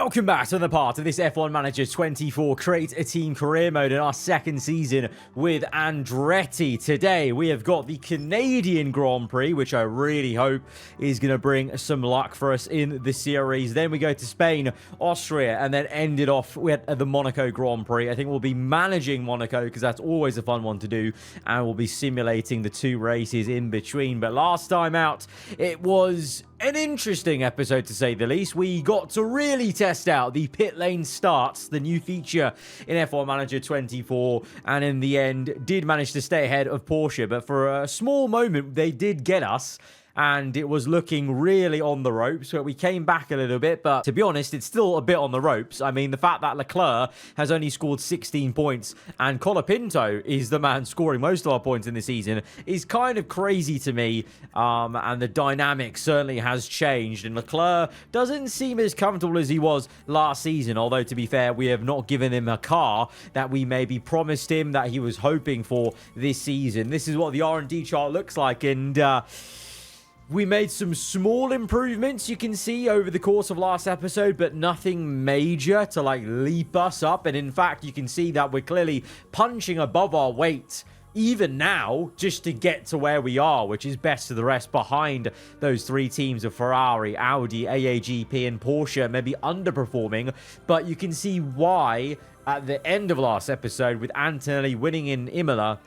Welcome back to another part of this F1 Manager 24 Create a Team Career Mode in our second season with Andretti. Today we have got the Canadian Grand Prix, which I really hope is going to bring some luck for us in the series. Then we go to Spain, Austria, and then end it off with the Monaco Grand Prix. I think we'll be managing Monaco because that's always a fun one to do, and we'll be simulating the two races in between. But last time out, it was an interesting episode to say the least. We got to really test out the pit lane starts, the new feature in F1 Manager 24, and in the end did manage to stay ahead of Porsche. But for a small moment, they did get us, and it was looking really on the ropes. So we came back a little bit, but to be honest, it's still a bit on the ropes. I mean, the fact that Leclerc has only scored 16 points and Colapinto is the man scoring most of our points in the season is kind of crazy to me. And the dynamic certainly has changed, and Leclerc doesn't seem as comfortable as he was last season. Although, to be fair, we have not given him a car that we maybe promised him that he was hoping for this season. This is what the R&D chart looks like, and we made some small improvements, you can see, over the course of last episode, but nothing major to, like, leap us up. And in fact, you can see that we're clearly punching above our weight even now, just to get to where we are, which is best of the rest behind those three teams of Ferrari, Audi, AAGP, and Porsche, maybe underperforming. But you can see why, at the end of last episode, with Antonelli winning in Imola,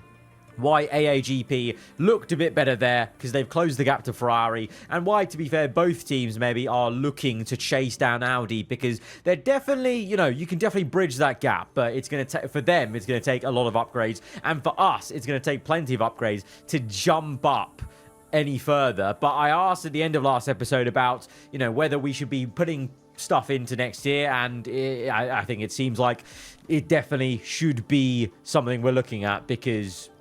why AAGP looked a bit better there, because they've closed the gap to Ferrari, and why, to be fair, both teams maybe are looking to chase down Audi, because they're definitely, you know, you can definitely bridge that gap, but it's going to take, for them, it's going to take a lot of upgrades, and for us, it's going to take plenty of upgrades to jump up any further. But I asked at the end of last episode about, you know, whether we should be putting stuff into next year, and I think it seems like it definitely should be something we're looking at, because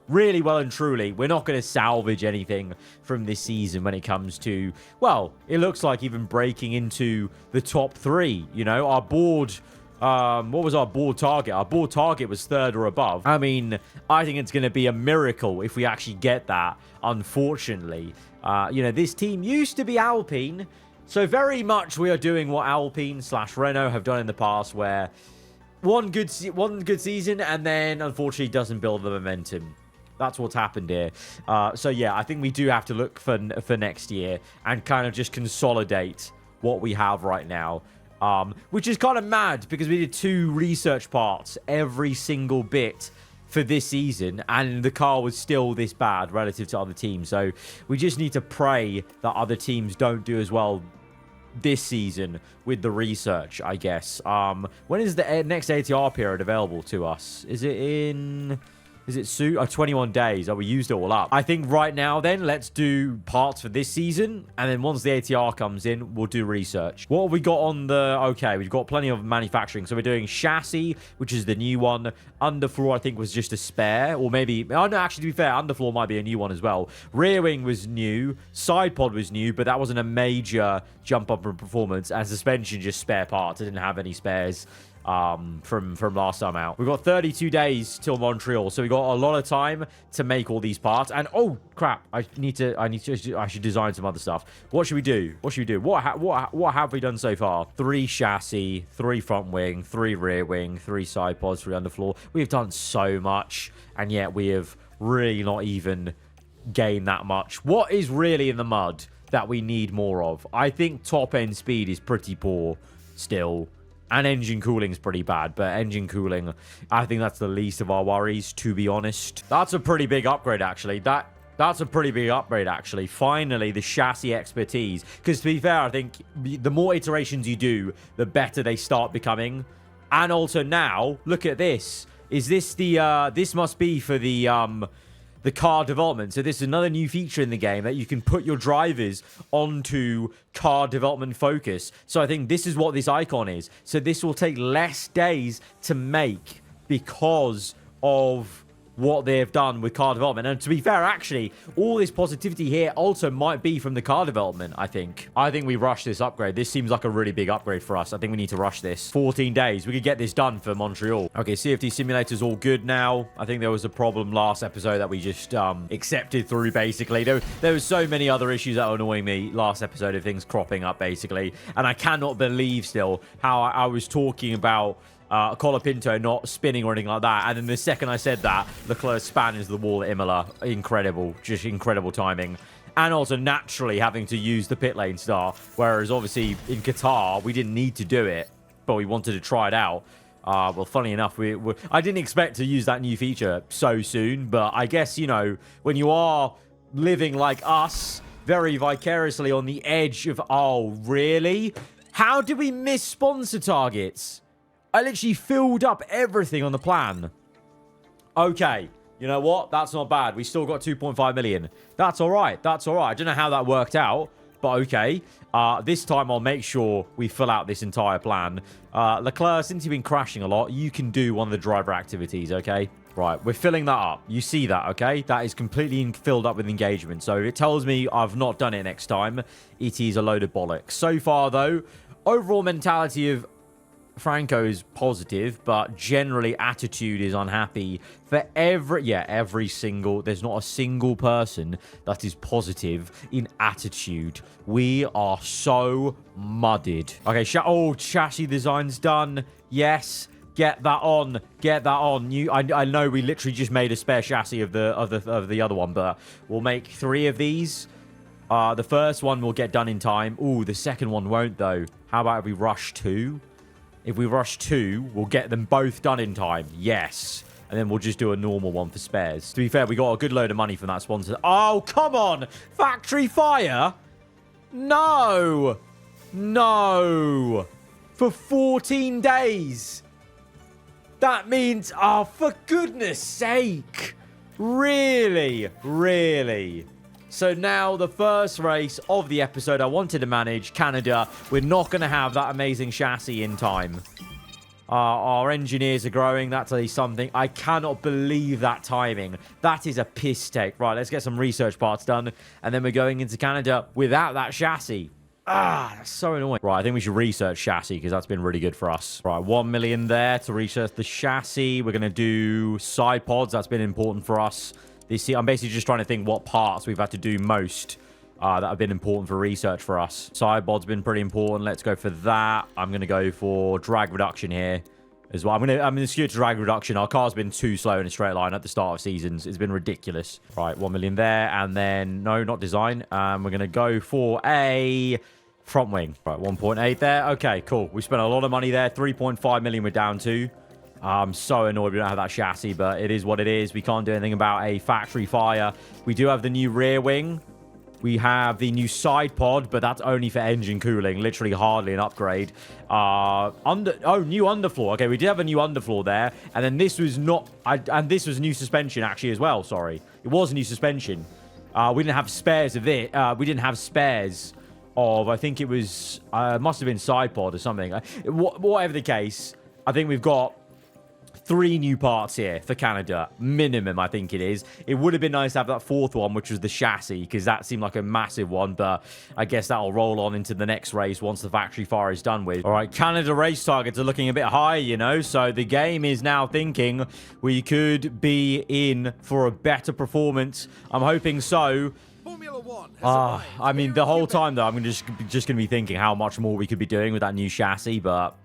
really, well and truly, we're not going to salvage anything from this season when it comes to, well, it looks like even breaking into the top three. You know, our board, what was our board target? Our board target was third or above. I mean, I think it's going to be a miracle if we actually get that, unfortunately. You know, this team used to be Alpine, so very much we are doing what Alpine/Renault have done in the past, where one good season and then, unfortunately, doesn't build the momentum. That's what's happened here. So, yeah, I think we do have to look for next year and kind of just consolidate what we have right now. Which is kind of mad, because we did 2 research parts every single bit for this season, and the car was still this bad relative to other teams. So we just need to pray that other teams don't do as well this season with the research, I guess. When is the next ATR period available to us? Is it in... Is it soon? 21 days. Oh, we used it all up. I think right now, then, let's do parts for this season. And then once the ATR comes in, we'll do research. What have we got on the... Okay, we've got plenty of manufacturing. So we're doing chassis, which is the new one. Underfloor, I think, was just a spare. Or maybe... Oh, no, actually, to be fair, underfloor might be a new one as well. Rear wing was new. Side pod was new, but that wasn't a major jump up in performance. And suspension, just spare parts. I didn't have any spares from last time out. We've got 32 days till Montreal, so we got a lot of time to make all these parts. And oh crap, I should design some other stuff. What should we do? What have we done so far? 3 chassis, 3 front wing, 3 rear wing, 3 side pods, 3 underfloor. We've done so much, and yet we have really not even gained that much. What is really in the mud that we need more of? I think top end speed is pretty poor still. And engine cooling is pretty bad, but engine cooling, I think that's the least of our worries, to be honest. That's a pretty big upgrade, actually. That's a pretty big upgrade, actually. Finally, the chassis expertise. Because, to be fair, I think the more iterations you do, the better they start becoming. And also now, look at this. Is this the, this must be for the car development. So this is another new feature in the game that you can put your drivers onto car development focus. So I think this is what this icon is. So this will take less days to make because of what they've done with car development. And to be fair, actually, all this positivity here also might be from the car development, I think. I think we rush this upgrade. This seems like a really big upgrade for us. I think we need to rush this. 14 days. We could get this done for Montreal. Okay, CFD simulator's all good now. I think there was a problem last episode that we just accepted through, basically. There was so many other issues that were annoying me last episode of things cropping up, basically. And I cannot believe still how I was talking about Colapinto not spinning or anything like that, and then the second I said that, Leclerc span into the wall at Imola. Incredible, just incredible timing. And also naturally having to use the pit lane star, whereas obviously in Qatar we didn't need to do it, but we wanted to try it out. Well, funny enough, I didn't expect to use that new feature so soon, but I guess, you know, when you are living like us, very vicariously on the edge of, oh, really? How did we miss sponsor targets? I literally filled up everything on the plan. Okay, you know what? That's not bad. We still got 2.5 million. That's all right. That's all right. I don't know how that worked out, but okay. This time I'll make sure we fill out this entire plan. Leclerc, since you've been crashing a lot, you can do one of the driver activities, okay? Right, we're filling that up. You see that, okay? That is completely filled up with engagement. So if it tells me I've not done it next time, it is a load of bollocks. So far, though, overall mentality of Franco is positive, but generally attitude is unhappy for every single, there's not a single person that is positive in attitude. We are so muddied. Okay, chassis design's done. Yes, get that on. Get that on. I know we literally just made a spare chassis of the other one, but we'll make 3 of these. The first one will get done in time. Ooh, the second one won't though. How about if we rush 2? If we rush 2, we'll get them both done in time. Yes. And then we'll just do a normal one for spares. To be fair, we got a good load of money from that sponsor. Oh, come on. Factory fire? No. No. For 14 days. That means, oh, for goodness sake. Really? Really? So now the first race of the episode I wanted to manage, Canada. We're not going to have that amazing chassis in time. Our engineers are growing. That's at least something. I cannot believe that timing. That is a piss take. Right, let's get some research parts done. And then we're going into Canada without that chassis. That's so annoying. Right, I think we should research chassis because that's been really good for us. Right, 1 million there to research the chassis. We're going to do side pods. That's been important for us. I'm basically just trying to think what parts we've had to do most that have been important for research for us. Sidebod's been pretty important. Let's go for that. I'm going to go for drag reduction here as well. I'm going to skew to drag reduction. Our car's been too slow in a straight line at the start of seasons. It's been ridiculous. Right, 1 million there. And then, no, not design. We're going to go for a front wing. Right, 1.8 there. Okay, cool. We spent a lot of money there. 3.5 million we're down to. I'm so annoyed we don't have that chassis, but it is what it is. We can't do anything about a factory fire. We do have the new rear wing. We have the new side pod, but that's only for engine cooling. Literally hardly an upgrade. New underfloor. Okay, we did have a new underfloor there. And then this was not... and this was new suspension, actually, as well. Sorry. It was new suspension. We didn't have spares of it. We didn't have spares of... I think it was... must have been side pod or something. Whatever the case, I think we've got 3 new parts here for Canada. Minimum, I think it is. It would have been nice to have that 4th one, which was the chassis, because that seemed like a massive one, but I guess that'll roll on into the next race once the factory fire is done with. All right, Canada race targets are looking a bit high, you know, so the game is now thinking we could be in for a better performance. I'm hoping so. I mean, the whole time, though, I'm just going to be thinking how much more we could be doing with that new chassis, but...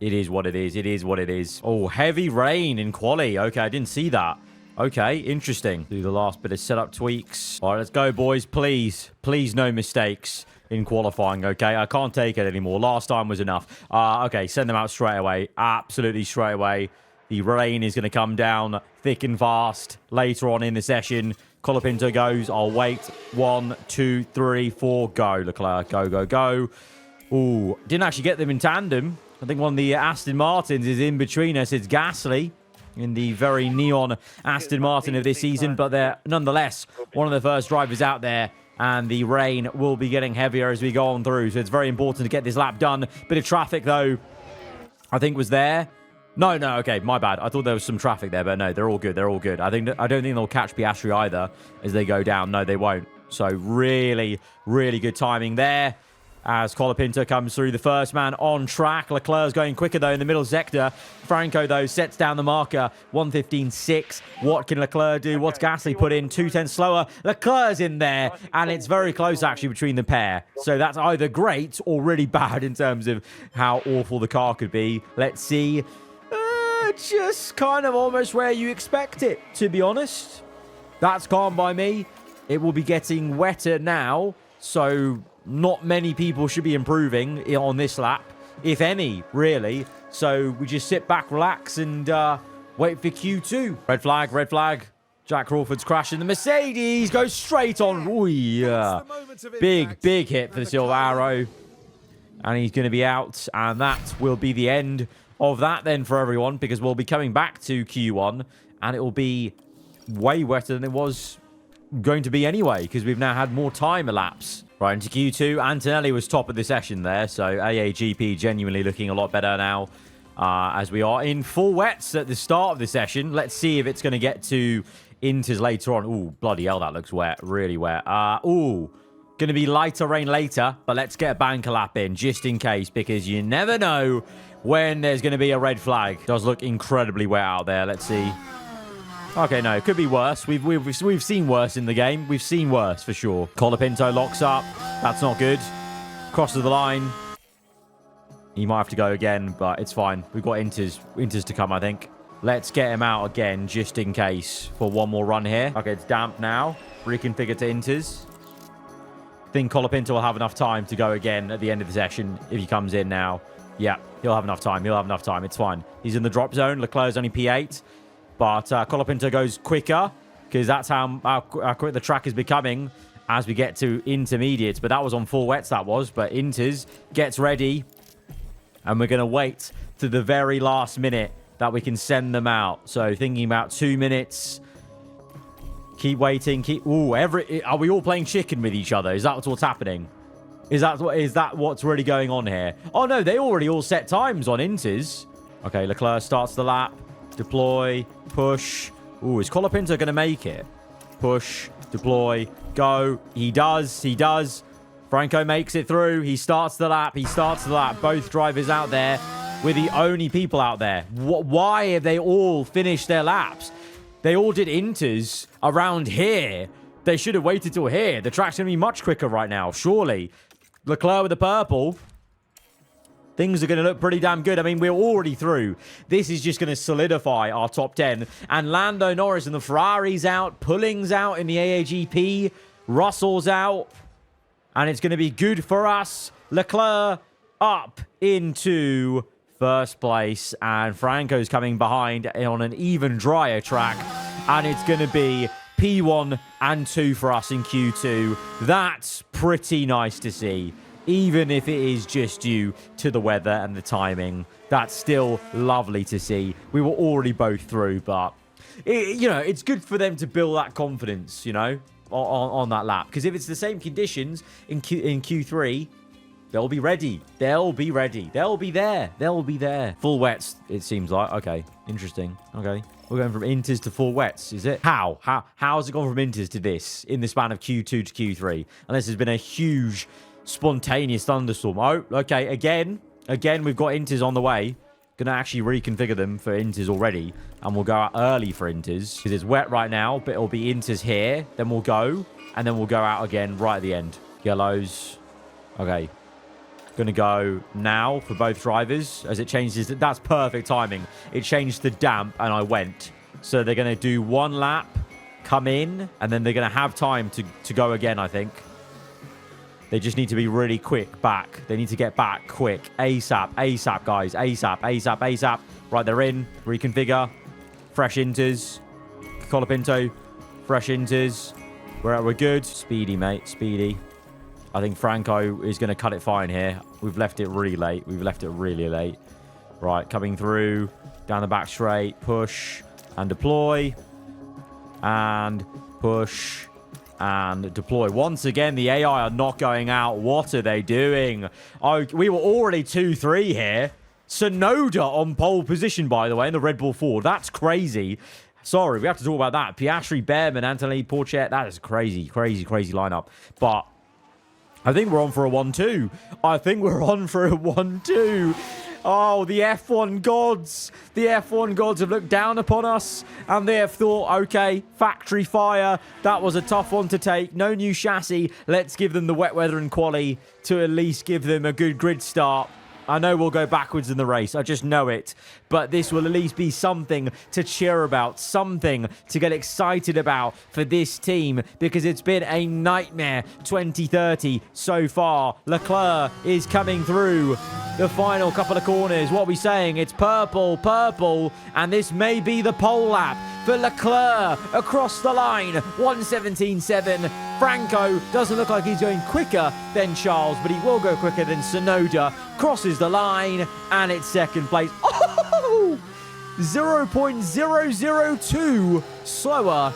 it is what it is. It is what it is. Oh, heavy rain in quali. Okay, I didn't see that. Okay, interesting. Do the last bit of setup tweaks. All right, let's go, boys. Please. Please, no mistakes in qualifying, okay? I can't take it anymore. Last time was enough. Okay, send them out straight away. Absolutely straight away. The rain is going to come down thick and fast later on in the session. Colapinto goes. I'll wait. 1, 2, 3, 4. Go, Leclerc. Go, go, go. Ooh, didn't actually get them in tandem. I think one of the Aston Martins is in between us. It's Gasly in the very neon Aston Martin of this season. But they're nonetheless one of the first drivers out there. And the rain will be getting heavier as we go on through. So it's very important to get this lap done. Bit of traffic, though, I think was there. No, no, okay, my bad. I thought there was some traffic there, but no, they're all good. They're all good. I don't think they'll catch Piastri either as they go down. No, they won't. So really, really good timing there as Colapinto comes through. The first man on track. Leclerc's going quicker, though, in the middle sector. Franco, though, sets down the marker. 1:15.6. What can Leclerc do? What's Gasly put in? 2:10 slower. Leclerc's in there, and it's very close, actually, between the pair. So that's either great or really bad in terms of how awful the car could be. Let's see. Just kind of almost where you expect it, to be honest. That's calm by me. It will be getting wetter now, so not many people should be improving on this lap, if any, really. So we just sit back, relax, and wait for Q2. Red flag, red flag. Jack Crawford's crashing. The Mercedes goes straight on. Ooh, yeah. Big hit for the Silver Arrow. And he's going to be out, and that will be the end of that then for everyone, because we'll be coming back to Q1, and it will be way wetter than it was going to be anyway, because we've now had more time elapse. Right, into Q2. Antonelli was top of the session there, so AAGP genuinely looking a lot better now, as we are in full wets at the start of the session. Let's see if it's going to get to Inters later on. Ooh, bloody hell, that looks wet. Really wet. Ooh, going to be lighter rain later, but let's get a banker lap in, just in case, because you never know when there's going to be a red flag. It does look incredibly wet out there. Let's see. Okay, no, it could be worse. We've seen worse in the game. We've seen worse for sure. Colapinto locks up. That's not good. Crosses the line. He might have to go again, but it's fine. We've got Inters to come, I think. Let's get him out again, just in case, for one more run here. Okay, it's damp now. Reconfigure to Inters. I think Colapinto will have enough time to go again at the end of the session if he comes in now. Yeah, he'll have enough time. He'll have enough time. It's fine. He's in the drop zone. Leclerc's only P8. But Colapinto goes quicker, because that's how quick the track is becoming as we get to intermediates. But that was on full wets, that was. But Inters gets ready. And we're going to wait to the very last minute that we can send them out. So thinking about 2 minutes. Keep waiting. Ooh, are we all playing chicken with each other? Is that what's happening? Is that what's really going on here? Oh, no, they already all set times on Inters. Okay, Leclerc starts the lap. Deploy. Push. Ooh, is Colapinto going to make it? Push. Deploy. Go. He does. He does. Franco makes it through. He starts the lap. He starts the lap. Both drivers out there. We're the only people out there. Why have they all finished their laps? They all did Inters around here. They should have waited till here. The track's going to be much quicker right now, surely. Leclerc with the purple. Things are going to look pretty damn good. I mean, we're already through. This is just going to solidify our top 10. And Lando Norris and the Ferrari's out. Pulling's out in the AAGP. Russell's out. And it's going to be good for us. Leclerc up into first place. And Franco's coming behind on an even drier track. And it's going to be P1 and 2 for us in Q2. That's pretty nice to see. Even if it is just due to the weather and the timing, that's still lovely to see. We were already both through, but, it's good for them to build that confidence, on that lap. Because if it's the same conditions in Q3, they'll be ready. They'll be ready. They'll be there. They'll be there. Full wets, it seems like. Okay, interesting. Okay. We're going from Inters to full wets, is it? How has it gone from Inters to this in the span of Q2 to Q3? Unless there's been a huge spontaneous thunderstorm. Oh, okay. Again, we've got Inters on the way. Gonna actually reconfigure them for Inters already. And we'll go out early for Inters. Because it's wet right now, but it'll be Inters here. Then we'll go. And then we'll go out again right at the end. Yellows. Okay. Gonna go now for both drivers as it changes. That's perfect timing. It changed to damp and I went. So they're gonna do one lap, come in, and then they're gonna have time to go again, I think. They just need to be really quick back. They need to get back quick. ASAP, ASAP, guys. ASAP, ASAP, ASAP. Right, they're in. Reconfigure. Fresh Inters. Colapinto. Fresh Inters. We're good. Speedy, mate. Speedy. I think Franco is going to cut it fine here. We've left it really late. We've left it really late. Right, coming through. Down the back straight. Push. And deploy. And push. And deploy. Once again, the AI are not going out. What are they doing? Oh, we were already 2-3 here. Tsunoda on pole position, by the way, in the Red Bull Ford. That's crazy. Sorry, we have to talk about that. Piastri, Behrman, Antonelli, Pourchaire. That is crazy, crazy, crazy lineup. But I think we're on for a 1-2. I think we're on for a 1-2. Oh, the F1 gods. The F1 gods have looked down upon us, and they have thought, okay, factory fire. That was a tough one to take. No new chassis. Let's give them the wet weather and quali to at least give them a good grid start. I know we'll go backwards in the race. I just know it. But this will at least be something to cheer about, something to get excited about for this team, because it's been a nightmare 2030 so far. Leclerc is coming through the final couple of corners. What are we saying? It's purple, purple, and this may be the pole lap for Leclerc across the line. 1:17.7. Franco doesn't look like he's going quicker than Charles, but he will go quicker than Tsunoda. Crosses the line, and it's second place. Oh! 0.002 slower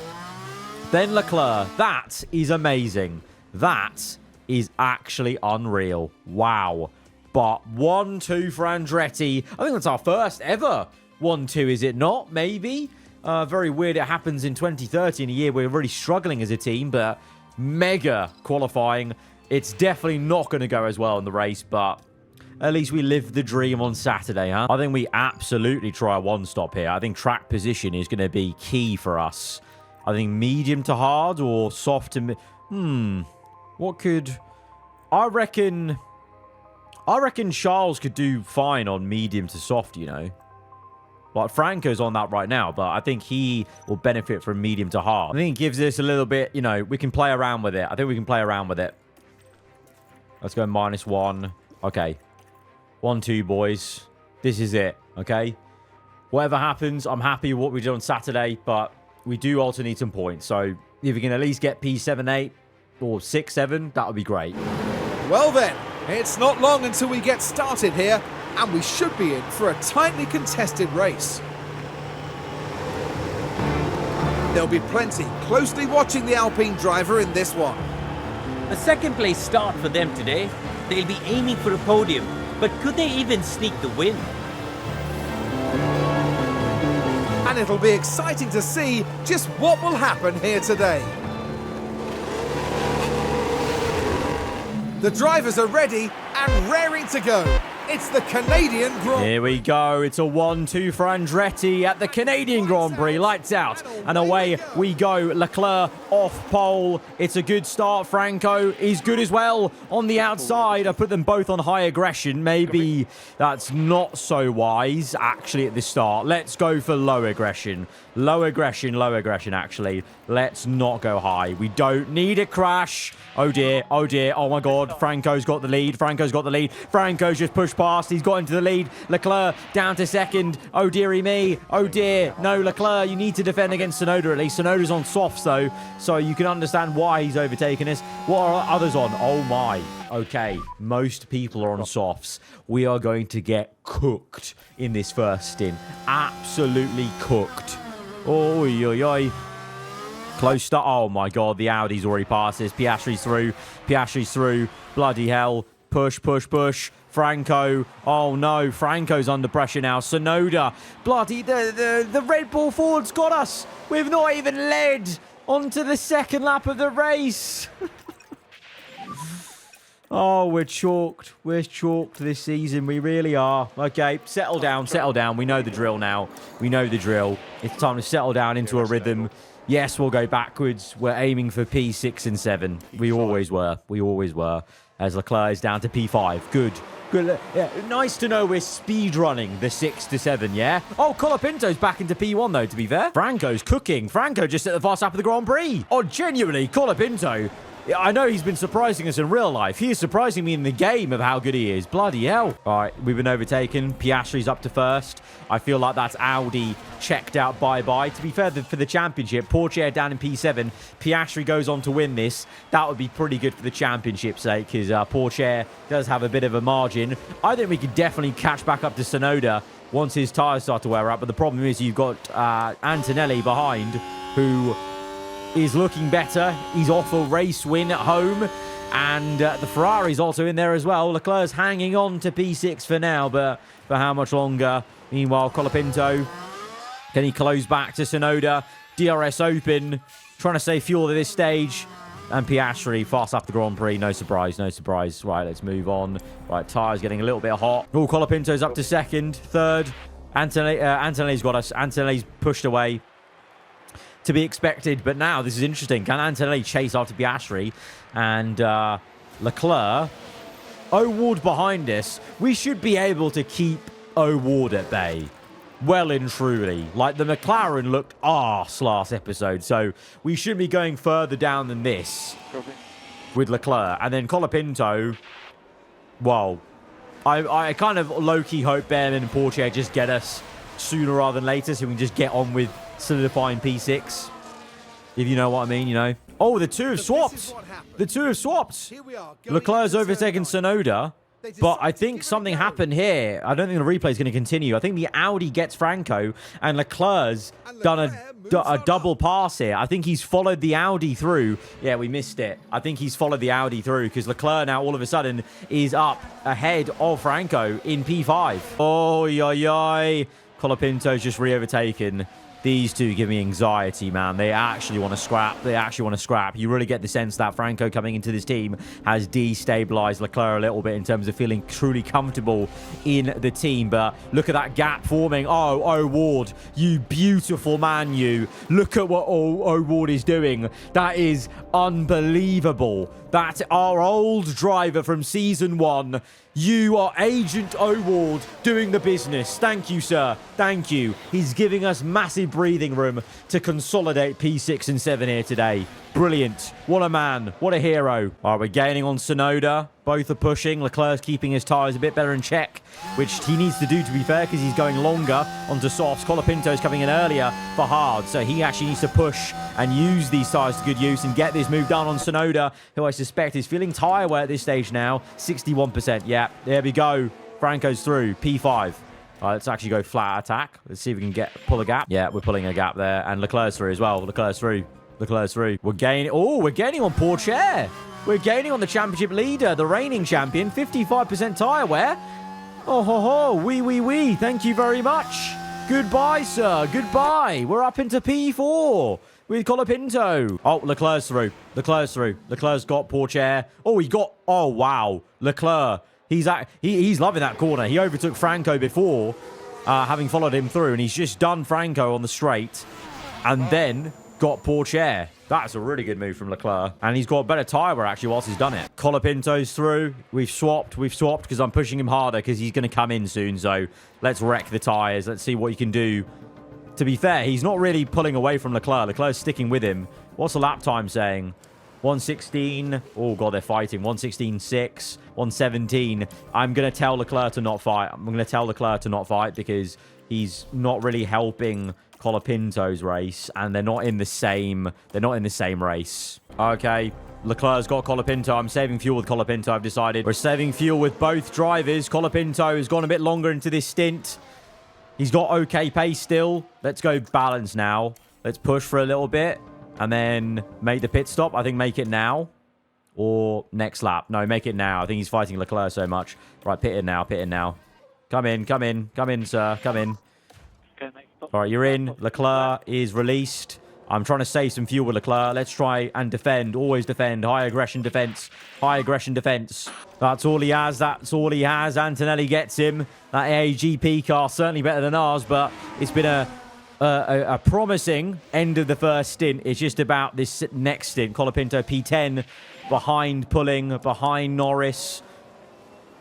than Leclerc. That is amazing. That is actually unreal. Wow. But 1-2 for Andretti. I think that's our first ever 1-2, is it not? Maybe. Very weird it happens in 2030, in a year we're really struggling as a team, but mega qualifying. It's definitely not going to go as well in the race, but at least we lived the dream on Saturday, huh? I think we absolutely try a one-stop here. I think track position is going to be key for us. I think medium to hard or soft to... What could... I reckon Charles could do fine on medium to soft, you know. Like, Franco's on that right now, but I think he will benefit from medium to hard. I think it gives us a little bit, you know, we can play around with it. I think we can play around with it. Let's go -1. Okay. 1-2, boys. This is it, okay? Whatever happens, I'm happy with what we did on Saturday, but we do also need some points. So if we can at least get P7-8 or 6-7, that would be great. Well then, it's not long until we get started here, and we should be in for a tightly contested race. There'll be plenty closely watching the Alpine driver in this one. A second place start for them today. They'll be aiming for a podium, but could they even sneak the win? And it'll be exciting to see just what will happen here today. The drivers are ready and raring to go. It's the Canadian Grand Prix. Here we go. It's a 1-2 for Andretti at the Canadian Grand Prix. Lights out. And away we go. Leclerc off pole. It's a good start. Franco is good as well on the outside. I put them both on high aggression. Maybe that's not so wise, actually, at the start. Let's go for low aggression. Low aggression, actually. Let's not go high. We don't need a crash. Oh, dear. Oh, dear. Oh, my God. Franco's got the lead. Franco's just pushed past. He's got into the lead. Leclerc down to second. Oh, dearie me. Oh, dear. No, Leclerc, you need to defend against Tsunoda at least. Tsunoda's on softs, though, so you can understand why he's overtaken us. What are others on? Oh, my. Okay, most people are on softs. We are going to get cooked in this first stint. Absolutely cooked. Oi, oi, oi. Close start. Oh, my God. The Audi's already passed this. Piastri's through. Bloody hell. Push. Franco. Oh, no. Franco's under pressure now. Tsunoda. Bloody... The Red Bull Ford's got us. We've not even led onto the second lap of the race. Oh, we're chalked. We're chalked this season. We really are. Okay, settle down. We know the drill now. It's time to settle down into a rhythm. Yes, we'll go backwards. We're aiming for P6 and 7. We always were. As Leclerc is down to P5. Good. Yeah, nice to know we're speed running the 6 to 7, yeah? Oh, Colapinto's back into P1, though, to be fair. Franco's cooking. Franco just at the fast lap of the Grand Prix. Oh, genuinely, Colapinto... I know he's been surprising us in real life. He is surprising me in the game of how good he is. Bloody hell. All right, we've been overtaken. Piastri's up to first. I feel like that's Audi checked out bye-bye. To be fair, for the championship, Pourchaire down in P7. Piastri goes on to win this. That would be pretty good for the championship's sake, because Pourchaire does have a bit of a margin. I think we could definitely catch back up to Tsunoda once his tyres start to wear out. But the problem is you've got Antonelli behind, who... is looking better. He's off a race win at home. And the Ferrari's also in there as well. Leclerc's hanging on to P6 for now, but for how much longer? Meanwhile, Colapinto, can he close back to Tsunoda? DRS open, trying to save fuel at this stage. And Piastri fast up the Grand Prix. No surprise, no surprise. Right, let's move on. Right, tyres getting a little bit hot. Oh, Colapinto's up to second. Third, Antonelli's got us. Antonelli's pushed away. To be expected, but now this is interesting. Can Antonelli chase after Piastri? And Leclerc, O'Ward behind us. We should be able to keep O'Ward at bay. Well and truly. Like, the McLaren looked arse last episode, so we should be going further down than this with Leclerc. And then Colapinto, well, I kind of low-key hope Behrman and Porsche just get us sooner rather than later so we can just get on with solidifying P6. If you know what I mean, you know. Oh, the two have swapped. The two have swapped. Leclerc's overtaken Tsunoda. But I think something happened here. I don't think the replay is going to continue. I think the Audi gets Franco, and Leclerc's done a double pass here. I think he's followed the Audi through. Yeah, we missed it. I think he's followed the Audi through because Leclerc now all of a sudden is up ahead of Franco in P5. Oh, yoy. Colapinto's just re-overtaken. These two give me anxiety, man. They actually want to scrap. They actually want to scrap. You really get the sense that Franco coming into this team has destabilized Leclerc a little bit in terms of feeling truly comfortable in the team. But look at that gap forming. Oh, O'Ward, you beautiful man, you. Look at what O'Ward is doing. That is unbelievable. That's our old driver from season 1. You are Agent O'Ward doing the business. Thank you, sir. Thank you. He's giving us massive breathing room to consolidate P6 and 7 here today. Brilliant. What a man. What a hero. All right, we're gaining on Tsunoda. Both are pushing. Leclerc's keeping his tyres a bit better in check, which he needs to do, to be fair, because he's going longer onto softs. Colapinto's coming in earlier for hard, so he actually needs to push and use these tyres to good use and get this move done on Tsunoda, who I suspect is feeling tyre wear at this stage now. 61%. Yeah, there we go. Franco's through. P5. All right, let's actually go flat attack. Let's see if we can pull a gap. Yeah, we're pulling a gap there. And Leclerc's through as well. Leclerc's through. Leclerc's through. We're gaining on Porsche. We're gaining on the championship leader, the reigning champion. 55% tyre wear. Oh, ho, ho. Wee. Thank you very much. Goodbye, sir. Goodbye. We're up into P4 with Colapinto. Oh, Leclerc's through. Leclerc's through. Leclerc's got Porsche. Oh, he got... Oh, wow. Leclerc. He's loving that corner. He overtook Franco before, having followed him through, and he's just done Franco on the straight and then got Porsche. That's a really good move from Leclerc. And he's got better tyre wear, actually, whilst he's done it. Colapinto's through. We've swapped because I'm pushing him harder because he's going to come in soon. So let's wreck the tyres. Let's see what he can do. To be fair, he's not really pulling away from Leclerc. Leclerc's sticking with him. What's the lap time saying? 116. Oh, God, they're fighting. 116.6. 117. I'm going to tell Leclerc to not fight. I'm going to tell Leclerc to not fight because he's not really helping Colapinto's race, and they're not in the same race. Okay, Leclerc's got Colapinto. I'm saving fuel with Colapinto, I've decided. We're saving fuel with both drivers. Colapinto has gone a bit longer into this stint. He's got okay pace still. Let's go balance now. Let's push for a little bit and then make the pit stop. I think make it now or next lap. No, make it now. I think he's fighting Leclerc so much. Right, pit in now. Come in, sir. Come in. All right, you're in. Leclerc is released. I'm trying to save some fuel with Leclerc. Let's try and defend. Always defend. High aggression defense. High aggression defense. That's all he has. That's all he has. Antonelli gets him. That AGP car certainly better than ours, but it's been a promising end of the first stint. It's just about this next stint. Colapinto P10 behind Norris.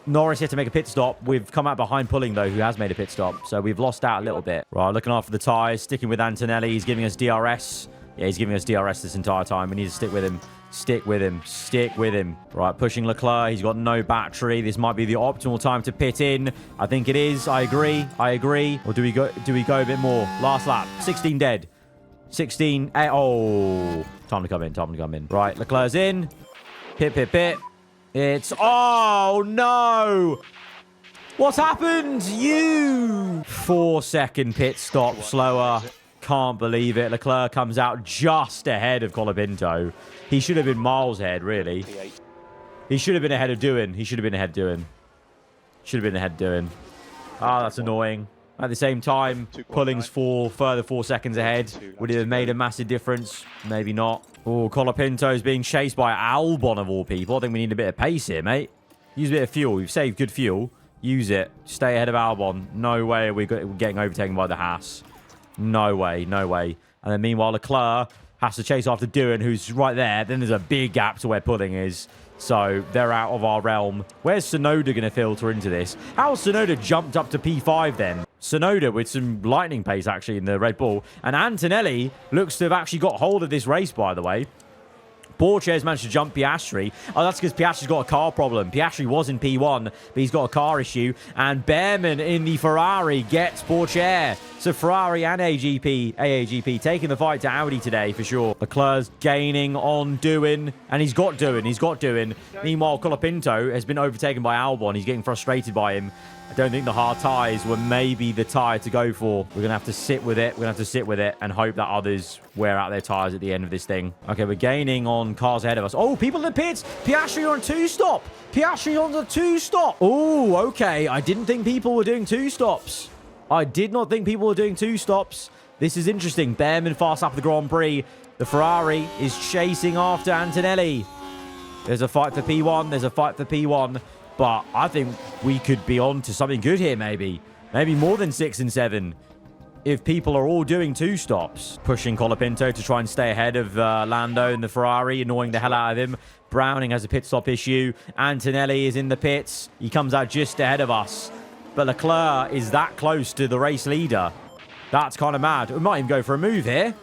Norris had to make a pit stop. We've come out behind Pulling, though, who has made a pit stop. So we've lost out a little bit. Right, looking after the tyres. Sticking with Antonelli. He's giving us DRS. Yeah, he's giving us DRS this entire time. We need to stick with him. Stick with him. Right, pushing Leclerc. He's got no battery. This might be the optimal time to pit in. I think it is. I agree. Or do we go a bit more? Last lap. 16 dead. 16. Oh. Time to come in. Right, Leclerc's in. Pit. It's... Oh, no! What's happened? 4-second pit stop slower. Can't believe it. Leclerc comes out just ahead of Colapinto. He should have been miles ahead, really. He should have been ahead of doing. He should have been ahead of doing. Should have been ahead of doing. Ah, that's annoying. At the same time, Pulling's further 4 seconds ahead. Would it have made a massive difference? Maybe not. Oh, Colapinto's being chased by Albon of all people. I think we need a bit of pace here, mate. Use a bit of fuel. You've saved good fuel. Use it. Stay ahead of Albon. No way are we getting overtaken by the Haas. No way. No way. And then meanwhile, Leclerc has to chase after Doohan, who's right there. Then there's a big gap to where Pulling is. So they're out of our realm. Where's Tsunoda going to filter into this? How's Tsunoda jumped up to P5 then? Tsunoda with some lightning pace actually in the Red Bull. And Antonelli looks to have actually got hold of this race, by the way. Porche's managed to jump Piastri. Oh, that's because Piastri's got a car problem. Piastri was in P1, but he's got a car issue. And Behrman in the Ferrari gets Porcher. So Ferrari and AAGP taking the fight to Audi today for sure. Leclerc's gaining on Doohan. And he's got Doohan. Meanwhile, Colapinto has been overtaken by Albon. He's getting frustrated by him. I don't think the hard tyres were maybe the tyre to go for. We're going to have to sit with it. We're going to have to sit with it and hope that others wear out their tyres at the end of this thing. Okay, we're gaining on cars ahead of us. Oh, people in the pits. Piastri on a 2-stop. Piastri on the 2-stop. Oh, okay. I didn't think people were doing 2-stops. I did not think people were doing 2-stops. This is interesting. Behrman fast up the Grand Prix. The Ferrari is chasing after Antonelli. There's a fight for P1. There's a fight for P1. But I think we could be on to something good here, maybe. Maybe more than 6 and 7. If people are all doing 2-stops. Pushing Colapinto to try and stay ahead of Lando in the Ferrari, annoying the hell out of him. Browning has a pit stop issue. Antonelli is in the pits. He comes out just ahead of us. But Leclerc is that close to the race leader. That's kind of mad. We might even go for a move here.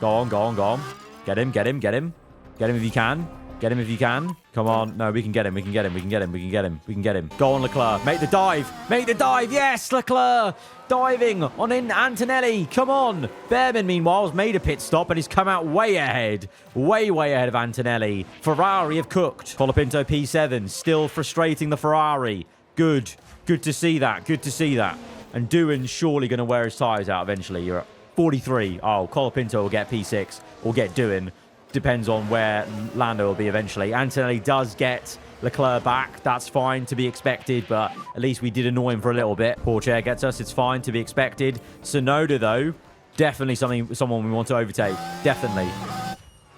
Go on, go on, go on. Get him, get him, get him. Get him if you can. Get him if you can. Come on. No, we can get him. We can get him. We can get him. We can get him. We can get him. Go on, Leclerc. Make the dive. Make the dive. Yes, Leclerc. Diving on in Antonelli. Come on. Behrman, meanwhile, has made a pit stop and he's come out way ahead. Way ahead of Antonelli. Ferrari have cooked. Colapinto P7. Still frustrating the Ferrari. Good. Good to see that. Good to see that. And Doohan's surely going to wear his tyres out eventually. You're at 43. Oh, Colapinto will get P6 or get Doohan. Depends on where Lando will be eventually. Antonelli does get Leclerc back. That's fine to be expected, but at least we did annoy him for a little bit. Porcher gets us. It's fine to be expected. Tsunoda, though, definitely someone we want to overtake. Definitely.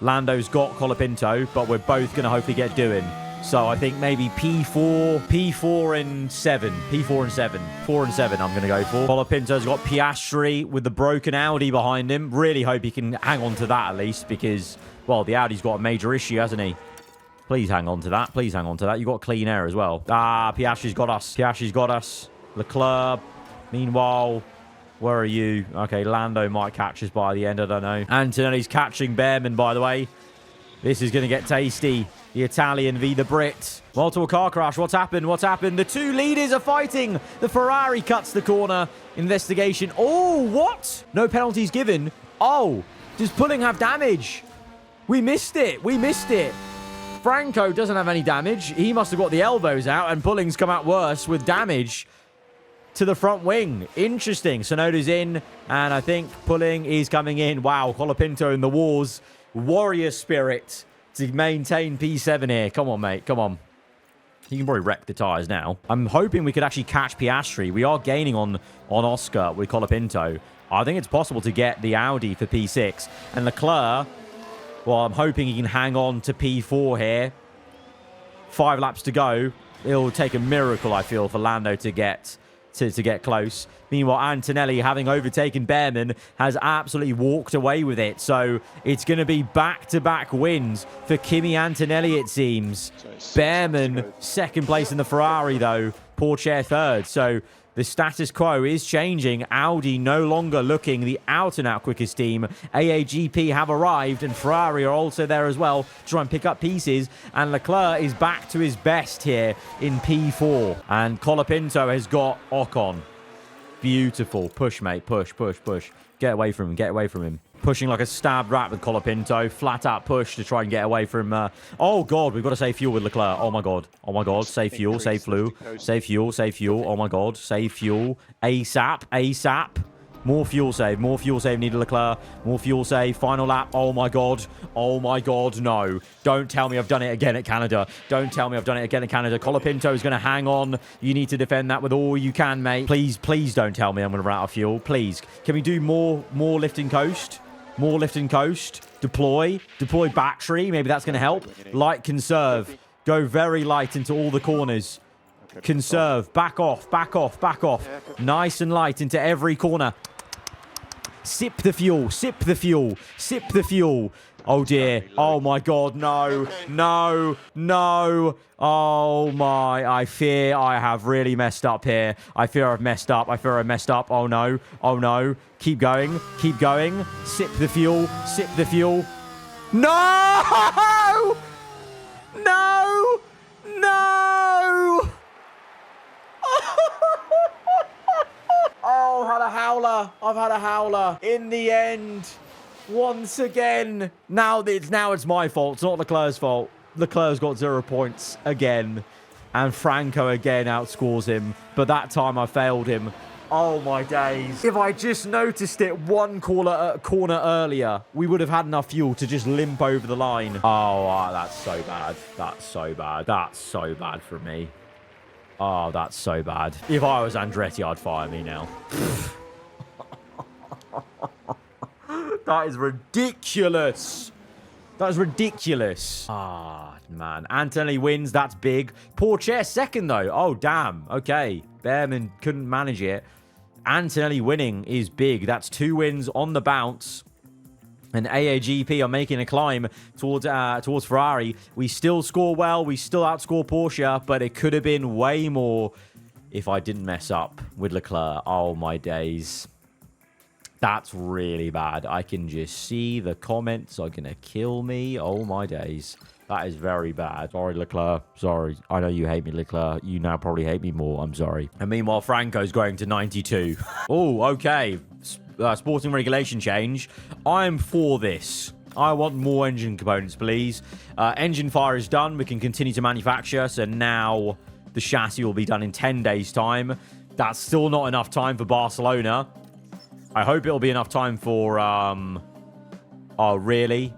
Lando's got Colapinto, but we're both going to hopefully get Doohan. So I think maybe P4 and 7. P4 and 7. 4 and 7 I'm going to go for. Colapinto's got Piastri with the broken Audi behind him. Really hope he can hang on to that at least because, well, the Audi's got a major issue, hasn't he? Please hang on to that. Please hang on to that. You've got clean air as well. Ah, Piastri's got us. Piastri's got us. Leclerc. Meanwhile, where are you? Okay, Lando might catch us by the end. I don't know. Antonelli's catching Behrman, by the way. This is going to get tasty. The Italian v the Brit. Multiple car crash. What's happened? What's happened? The two leaders are fighting. The Ferrari cuts the corner. Investigation. Oh, what? No penalties given. Oh, does Pulling have damage? We missed it. We missed it. Franco doesn't have any damage. He must have got the elbows out, and Pulling's come out worse with damage to the front wing. Interesting. Tsunoda's in, and I think Pulling is coming in. Wow, Colapinto in the wars. Warrior spirit to maintain P7 here. Come on, mate. Come on. You can probably wreck the tyres now. I'm hoping we could actually catch Piastri. We are gaining on Oscar with Colapinto. I think it's possible to get the Audi for P6. And Leclerc, well, I'm hoping he can hang on to P4 here. 5 laps to go. It'll take a miracle, I feel, for Lando to get close. Meanwhile, Antonelli, having overtaken Behrman, has absolutely walked away with it. So it's going to be back-to-back wins for Kimi Antonelli, it seems. Behrman, second place in the Ferrari, though. Porcher third. So the status quo is changing. Audi no longer looking the out-and-out quickest team. AAGP have arrived, and Ferrari are also there as well to try and pick up pieces. And Leclerc is back to his best here in P4. And Colapinto has got Ocon. Beautiful. Push, mate. Push. Get away from him. Get away from him. Pushing like a stabbed rat with Colapinto. Flat out push to try and get away from... Oh, God. We've got to save fuel with Leclerc. Oh, my God. Oh, my God. Save fuel. Save fuel. Save fuel. Save fuel. Oh, my God. Save fuel. ASAP. ASAP. More fuel save. More fuel save needed, Leclerc. More fuel save. Final lap. Oh, my God. Oh, my God. No. Don't tell me I've done it again at Canada. Don't tell me I've done it again at Canada. Colapinto is going to hang on. You need to defend that with all you can, mate. Please, please don't tell me I'm going to run out of fuel. Please. Can we do more lift and coast? More lift and coast. Deploy. Deploy battery. Maybe that's going to help. Light conserve. Go very light into all the corners. Conserve. Back off. Back off. Back off. Nice and light into every corner. Sip the fuel. Sip the fuel. Sip the fuel. Oh, dear. Oh, my God. No. No. No. Oh, my. I fear I have really messed up here. I fear I've messed up. I fear I've messed up. Oh, no. Oh, no. Keep going. Keep going. Sip the fuel. Sip the fuel. No! No! No! Oh, I've had a howler. I've had a howler. In the end, once again. Now it's my fault. It's not Leclerc's fault. Leclerc's got 0 points again. And Franco again outscores him. But that time I failed him. Oh, my days. If I just noticed it one corner earlier, we would have had enough fuel to just limp over the line. Oh, that's so bad. That's so bad. That's so bad for me. Oh, that's so bad. If I was Andretti, I'd fire me now. That is ridiculous. That is ridiculous. Ah, man. Antonelli wins. That's big. Pourchaire second, though. Oh, damn. Okay. Behrman couldn't manage it. Antonelli winning is big. That's 2 wins on the bounce. And AAGP are making a climb towards Ferrari. We still score well. We still outscore Porsche, but it could have been way more if I didn't mess up with Leclerc. Oh, my days. That's really bad. I can just see the comments are going to kill me. Oh, my days. That is very bad. Sorry, Leclerc. Sorry. I know you hate me, Leclerc. You now probably hate me more. I'm sorry. And meanwhile, Franco's going to 92. Oh, okay. Sporting regulation change. I'm for this. I want more engine components, please. Engine fire is done. We can continue to manufacture. So now the chassis will be done in 10 days' time. That's still not enough time for Barcelona. I hope it'll be enough time for... Oh, really?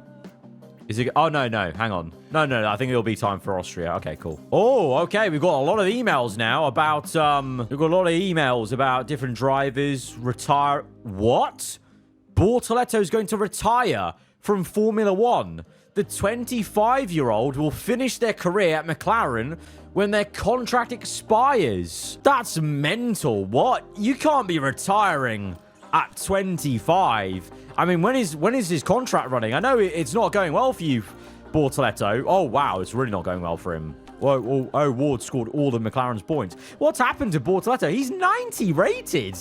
Is it... Oh, no. Hang on. No. I think it'll be time for Austria. Okay, cool. Oh, okay. We've got a lot of emails now about... We've got a lot of emails about different drivers retire... What? Bortoletto's going to retire from Formula 1. The 25-year-old will finish their career at McLaren when their contract expires. That's mental. What? You can't be retiring at 25. I mean, when is his contract running? I know it's not going well for you, Bortoletto. Oh, wow. It's really not going well for him. Whoa, oh, Ward scored all of McLaren's points. What's happened to Bortoletto? He's 90 rated.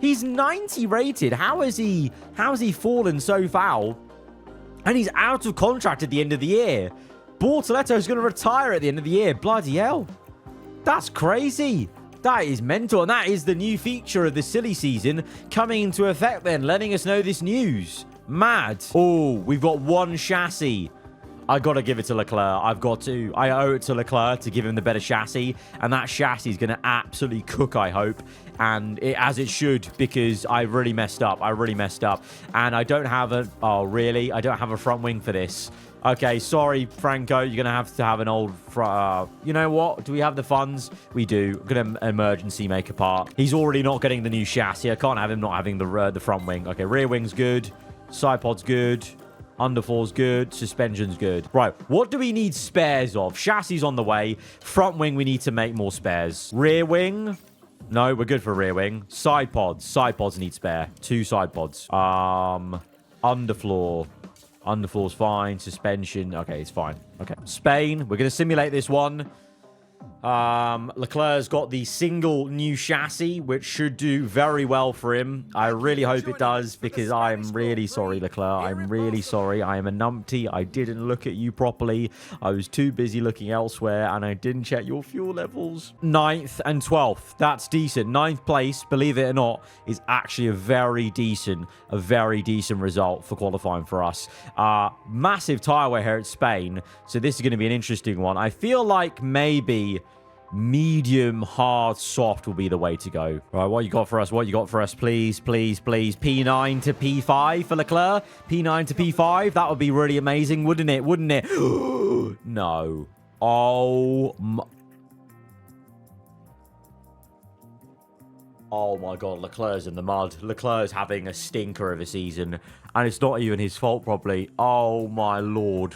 He's 90 rated. How has he fallen so foul? And he's out of contract at the end of the year. Bortoletto is going to retire at the end of the year. Bloody hell. That's crazy. That is mental. And that is the new feature of the silly season coming into effect then, letting us know this news. Mad. Oh, we've got one chassis. I got to give it to Leclerc. I owe it to Leclerc to give him the better chassis. And that chassis is going to absolutely cook, I hope. And as it should, because I really messed up. And I don't have a... Oh, really? I don't have a front wing for this. Okay, sorry, Franco. You're going to have an old... you know what? Do we have the funds? We do. I'm going to emergency make a part. He's already not getting the new chassis. I can't have him not having the front wing. Okay, rear wing's good. Side pod's good. Underfloor's good. Suspension's good. Right, what do we need spares of? Chassis on the way. Front wing, we need to make more spares. Rear wing... No, we're good for rear wing. Side pods. Side pods need spare. 2 side pods. Underfloor. Underfloor's fine. Suspension. Okay, it's fine. Okay. Spain. We're going to simulate this one. Leclerc's got the single new chassis, which should do very well for him. I really hope it does, because I'm really sorry, Leclerc. I'm really sorry. I am a numpty. I didn't look at you properly. I was too busy looking elsewhere, and I didn't check your fuel levels. 9th and 12th. That's decent. 9th place, believe it or not, is actually a very decent result for qualifying for us. Massive tyre wear here at Spain, so this is going to be an interesting one. I feel like maybe Medium, hard, soft will be the way to go. All right, what you got for us? What you got for us? Please, please, please. P9 to P5 for Leclerc. P9 to P5. That would be really amazing, wouldn't it? Wouldn't it? No. Oh my God, Leclerc's in the mud. Leclerc's having a stinker of a season, and it's not even his fault probably. Oh my Lord.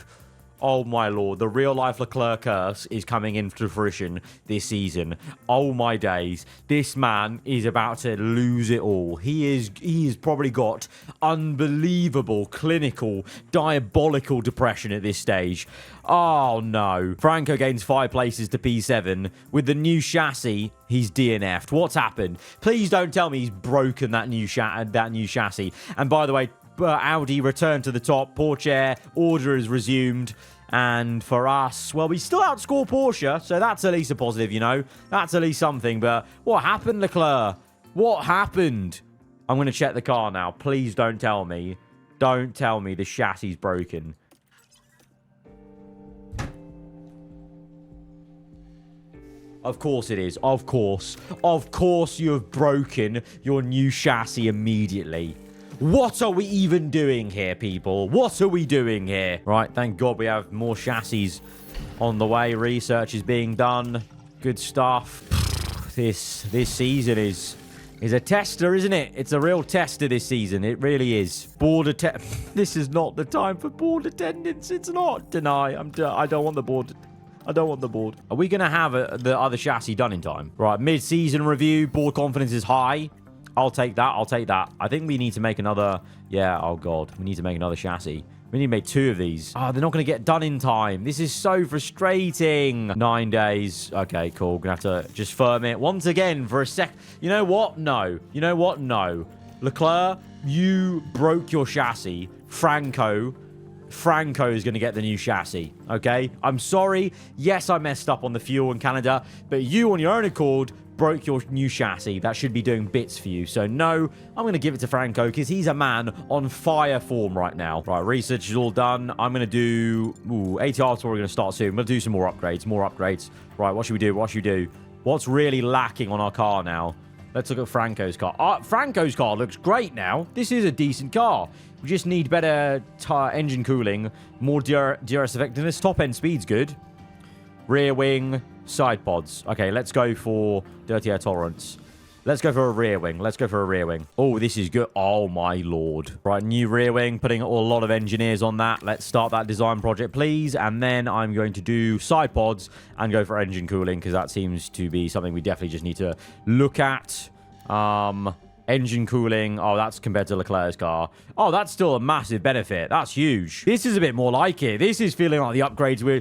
Oh my Lord, the real-life Leclerc curse is coming into fruition this season. Oh my days, this man is about to lose it all. He has probably got unbelievable, clinical, diabolical depression at this stage. Oh no. Franco gains 5 places to P7. With the new chassis, he's DNF'd. What's happened? Please don't tell me he's broken that new chassis. And by the way, Audi returned to the top. Porsche order is resumed. And for us, well, we still outscore Porsche, so that's at least a positive, you know. That's at least something. But what happened, Leclerc? What happened? I'm going to check the car now. Please don't tell me. Don't tell me the chassis is broken. Of course it is. Of course. Of course you have broken your new chassis immediately. What are we even doing here, people? What are we doing here? Right, thank God we have more chassis on the way. Research is being done. Good stuff. This season is a tester, isn't it? It's a real tester this season. It really is. This is not the time for board attendance. It's not. Deny. I don't want the board. I don't want the board. Are we going to have the other chassis done in time? Right, mid-season review. Board confidence is high. I'll take that. I'll take that. I think we need to make another... Yeah, oh God. We need to make another chassis. We need to make 2 of these. Oh, they're not going to get done in time. This is so frustrating. 9 days. Okay, cool. Going to have to just firm it once again for a sec. You know what? No. You know what? No. Leclerc, you broke your chassis. Franco is going to get the new chassis, okay? I'm sorry. Yes, I messed up on the fuel in Canada, but you, on your own accord, broke your new chassis. That should be doing bits for you. So, no, I'm going to give it to Franco because he's a man on fire form right now. Right, research is all done. I'm going to do... ATR tour we're going to start soon. I'm going to do some more upgrades. Right, what should we do? What's really lacking on our car now? Let's look at Franco's car. Franco's car looks great now. This is a decent car. We just need better engine cooling, more DRS effectiveness. Top-end speed's good. Rear wing, side pods. Okay, let's go for dirty air tolerance. Let's go for a rear wing. Oh, this is good. Oh, my Lord. Right, new rear wing. Putting a lot of engineers on that. Let's start that design project, please. And then I'm going to do side pods and go for engine cooling because that seems to be something we definitely just need to look at. Engine cooling. Oh, that's compared to Leclerc's car. Oh, that's still a massive benefit. That's huge. This is a bit more like it. This is feeling like the upgrades we're...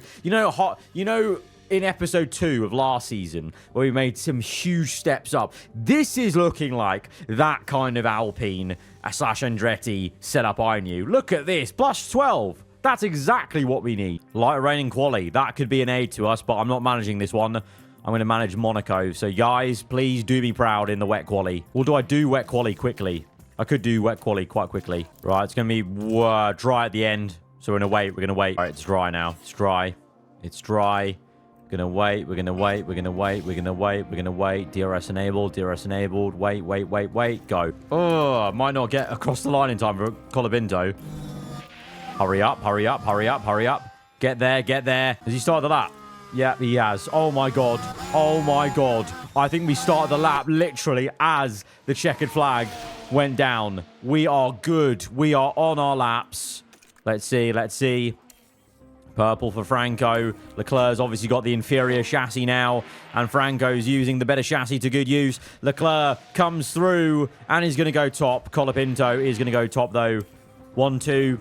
in episode 2 of last season, where we made some huge steps up. This is looking like that kind of Alpine / Andretti setup I knew. Look at this. Plus 12. That's exactly what we need. Light rain in quali. That could be an aid to us, but I'm not managing this one. I'm going to manage Monaco. So, guys, please do be proud in the wet quali. Or do I do wet quali quickly? I could do wet quali quite quickly. Right, it's going to be dry at the end. So, we're going to wait. All right, it's dry now. It's dry. We're gonna wait. DRS enabled. Wait. Go. Oh, might not get across the line in time for Colapinto. Hurry up. Get there. Has he started the lap? Yeah, he has. Oh my god. I think we started the lap literally as the checkered flag went down. We are good. We are on our laps. Let's see. Purple for Franco. Leclerc's obviously got the inferior chassis now, and Franco's using the better chassis to good use. Leclerc comes through and is going to go top. Colapinto is going to go top, though. 1-2.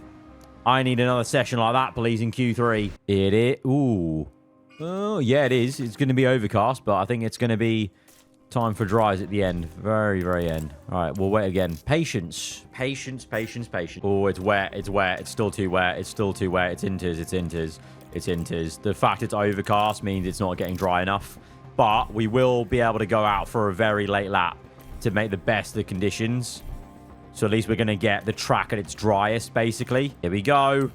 I need another session like that, please, in Q3. It is. Ooh. Oh, yeah, it is. It's going to be overcast, but I think it's going to be time for dries at the end. Very, very end. All right, we'll wait again. Patience. Oh, it's wet. It's still too wet. It's inters. The fact it's overcast means it's not getting dry enough. But we will be able to go out for a very late lap to make the best of the conditions. So at least we're going to get the track at its driest, basically. Here we go.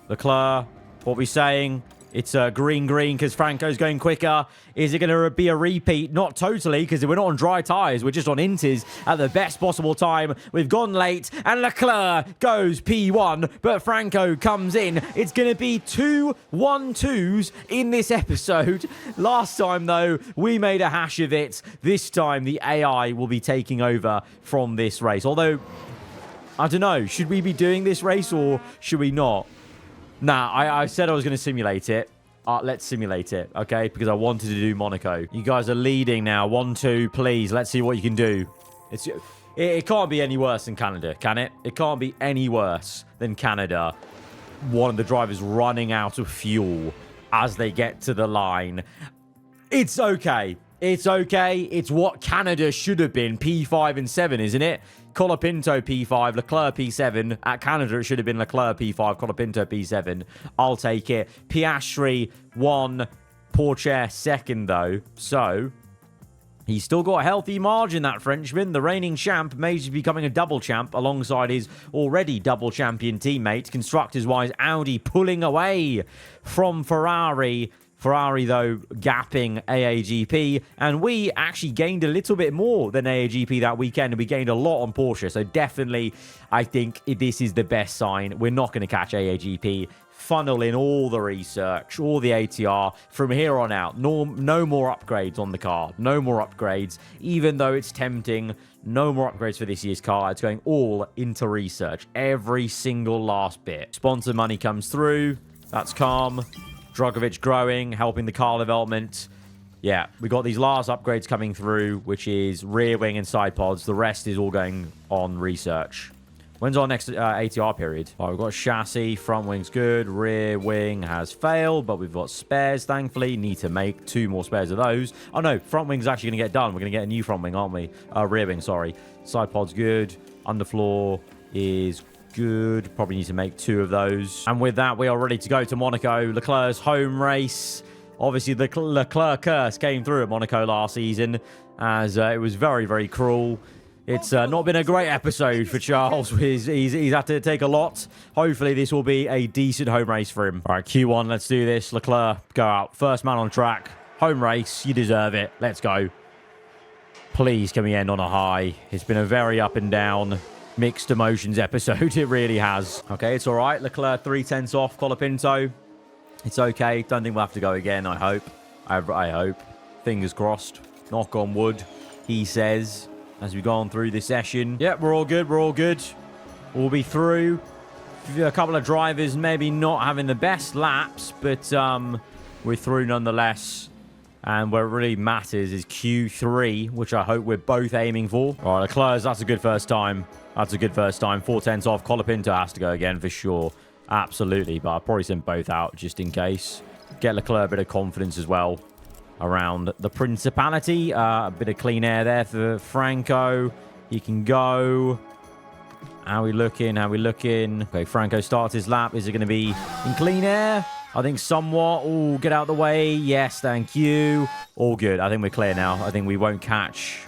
Leclerc, what are we saying? It's green because Franco's going quicker. Is it going to be a repeat? Not totally, because we're not on dry tyres. We're just on intes at the best possible time. We've gone late, and Leclerc goes P1, but Franco comes in. It's going to be 2 1-2s in this episode. Last time, though, we made a hash of it. This time, the AI will be taking over from this race. Although, I don't know. Should we be doing this race, or should we not? Nah, I said I was going to simulate it. Let's simulate it, okay? Because I wanted to do Monaco. You guys are leading now. 1-2, please. Let's see what you can do. It can't be any worse than Canada, can it? It can't be any worse than Canada. One of the drivers running out of fuel as they get to the line. It's okay. It's okay. It's what Canada should have been. P5 and 7, isn't it? Colapinto P5, Leclerc P7. At Canada, it should have been Leclerc P5, Colapinto P7. I'll take it. Piastri 1, Pourchaire 2nd, though. So, he's still got a healthy margin, that Frenchman. The reigning champ may be becoming a double champ alongside his already double champion teammate. Constructors-wise, Audi pulling away from Ferrari. Ferrari, though, gapping AAGP, and we actually gained a little bit more than AAGP that weekend, and we gained a lot on Porsche, so definitely, I think this is the best sign. We're not going to catch AAGP. Funnel in all the research, all the ATR from here on out. No more upgrades on the car. No more upgrades, even though it's tempting. No more upgrades for this year's car. It's going all into research. Every single last bit. Sponsor money comes through. That's calm. Drogovic growing, helping the car development. Yeah, we got these last upgrades coming through, which is rear wing and side pods. The rest is all going on research. When's our next ATR period? Oh, we've got chassis, front wing's good, rear wing has failed, but we've got spares, thankfully. Need to make 2 more spares of those. Oh no, front wing's actually going to get done. We're going to get a new front wing, aren't we? Rear wing, sorry. Side pod's good. Underfloor is good. Probably need to make 2 of those. And with that, we are ready to go to Monaco. Leclerc's home race. Obviously, the Leclerc curse came through at Monaco last season, as it was very, very cruel. It's not been a great episode for Charles. He's had to take a lot. Hopefully, this will be a decent home race for him. All right, Q1, let's do this. Leclerc, go out. First man on track. Home race. You deserve it. Let's go. Please, can we end on a high? It's been a very up and down, mixed emotions episode. It really has. Okay, it's all right. Leclerc 3/10 off. Colapinto. It's okay. Don't think we'll have to go again, I hope. I hope. Fingers crossed. Knock on wood, he says, as we've gone through this session. Yep, we're all good. We're all good. We'll be through. A couple of drivers maybe not having the best laps, but we're through nonetheless. And where it really matters is Q3, which I hope we're both aiming for. All right, Leclerc, that's a good first time. That's a good first time. 4/10 off. Colapinto has to go again for sure. Absolutely, but I'll probably send both out just in case. Get Leclerc a bit of confidence as well around the Principality. A bit of clean air there for Franco. He can go. How we looking? How we looking? Okay, Franco starts his lap. Is it going to be in clean air? I think somewhat. Oh, get out of the way. Yes, thank you. All good. I think we're clear now. I think we won't catch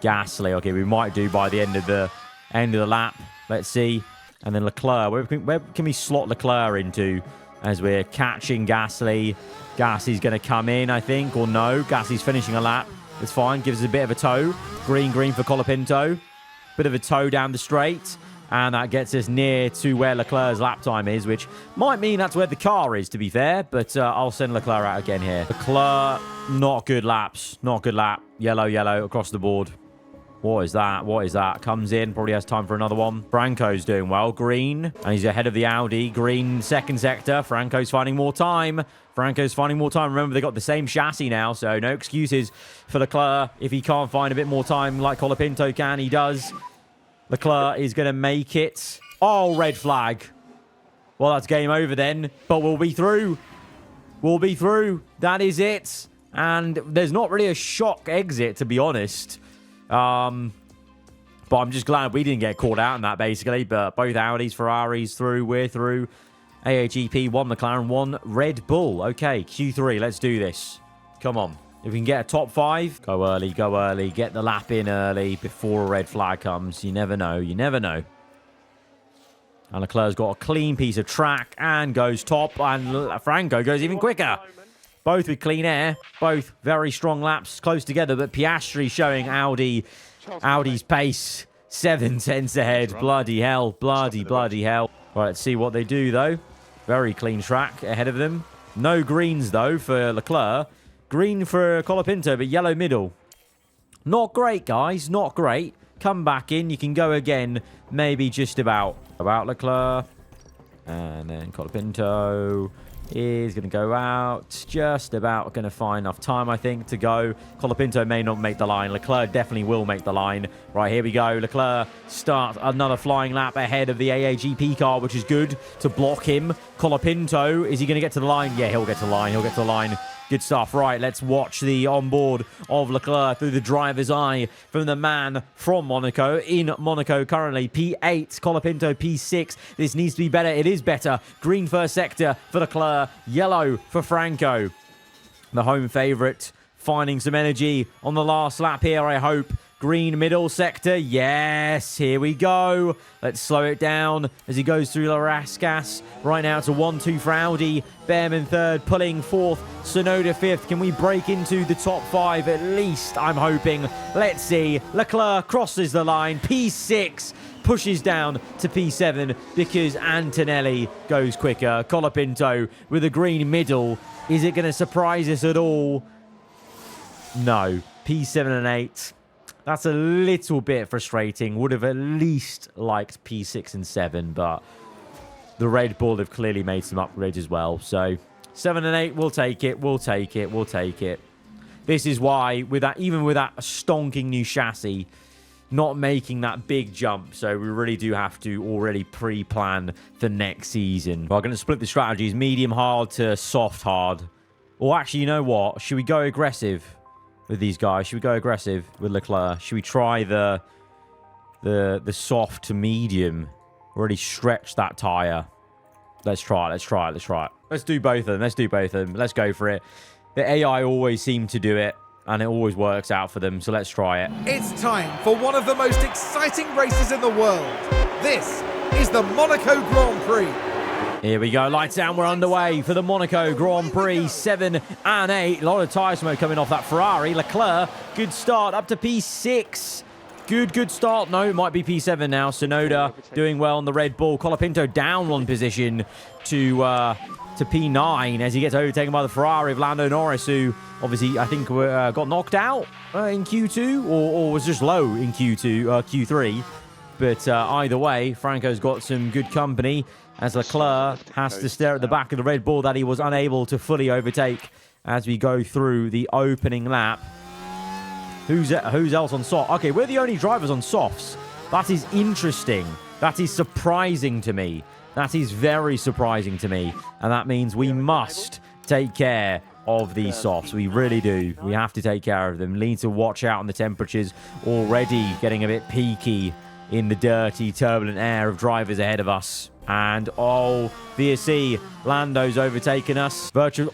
Gasly. Okay, we might do by the end of the lap. Let's see. And then Leclerc. Where can we slot Leclerc into as we're catching Gasly? Gasly's going to come in, I think, or no. Gasly's finishing a lap. It's fine. Gives us a bit of a tow. Green for Colapinto. Bit of a tow down the straight. And that gets us near to where Leclerc's lap time is, which might mean that's where the car is, to be fair. But I'll send Leclerc out again here. Leclerc, not good laps. Not good lap. Yellow across the board. What is that? What is that? Comes in. Probably has time for another one. Franco's doing well. Green. And he's ahead of the Audi. Green, second sector. Franco's finding more time. Remember, they got the same chassis now, so no excuses for Leclerc. If he can't find a bit more time like Colapinto can, he does. Leclerc is going to make it. Oh, red flag. Well, that's game over then. But we'll be through. We'll be through. That is it. And there's not really a shock exit, to be honest. But I'm just glad we didn't get caught out in that, basically. But both Audis, Ferraris through. We're through. AAGP, 1 McLaren, 1 Red Bull. Okay, Q3. Let's do this. Come on. If we can get a top 5, go early, go early. Get the lap in early before a red flag comes. You never know. You never know. And Leclerc's got a clean piece of track and goes top. And Franco goes even quicker. Both with clean air. Both very strong laps, close together. But Piastri showing Audi's pace. 7 tenths ahead. Bloody hell. Bloody hell. Right, let's see what they do, though. Very clean track ahead of them. No greens, though, for Leclerc. Green for Colapinto, but yellow middle. Not great, guys. Not great. Come back in. You can go again. Maybe just about Leclerc. And then Colapinto is going to go out. Just about going to find enough time, I think, to go. Colapinto may not make the line. Leclerc definitely will make the line. Right, here we go. Leclerc starts another flying lap ahead of the AAGP car, which is good to block him. Colapinto, is he going to get to the line? Yeah, he'll get to the line. He'll get to the line. Good stuff. Right, let's watch the onboard of Leclerc through the driver's eye from the man from Monaco. In Monaco currently, P8, Colapinto P6. This needs to be better. It is better. Green first sector for Leclerc. Yellow for Franco. The home favourite finding some energy on the last lap here, I hope. Green middle sector. Yes, here we go. Let's slow it down as he goes through Larascas. Right now it's a 1-2 for Audi. Behrman third, pulling fourth. Sonoda fifth. Can we break into the top 5 at least? I'm hoping. Let's see. Leclerc crosses the line. P6 pushes down to P7 because Antonelli goes quicker. Colapinto with a green middle. Is it going to surprise us at all? No. P7 and 8. That's a little bit frustrating. Would have at least liked P6 and 7, but the Red Bull have clearly made some upgrades as well. So 7 and 8, we'll take it. We'll take it. We'll take it. This is why, with that, even with that stonking new chassis, not making that big jump. So we really do have to already pre-plan for next season. We're going to split the strategies, medium hard to soft hard. Or actually, you know what? Should we go aggressive with these guys? Should we go aggressive with Leclerc? Should we try the soft to medium? Already stretch that tire. Let's try it. Let's try it. Let's try it. Let's do both of them. Let's do both of them. Let's go for it. The AI always seem to do it, and it always works out for them. So let's try it. It's time for one of the most exciting races in the world. This is the Monaco Grand Prix. Here we go. Lights down. We're underway for the Monaco Grand Prix. 7 and 8. A lot of tyre smoke coming off that Ferrari. Leclerc, good start up to P6. Good start. No, it might be P7 now. Sonoda doing well on the Red Bull. Colapinto down one position to P9 as he gets overtaken by the Ferrari of Lando Norris, who obviously I think got knocked out in Q2 or was just low in Q3. But either way, Franco's got some good company as Leclerc has to stare at the back of the Red Bull that he was unable to fully overtake as we go through the opening lap. Who's else on soft? Okay, we're the only drivers on softs. That is interesting. That is surprising to me. That is very surprising to me. And that means we must take care of these softs. We really do. We have to take care of them. Need to watch out on the temperatures. Already getting a bit peaky in the dirty, turbulent air of drivers ahead of us. And, oh, VSC, Lando's overtaken us. Virtual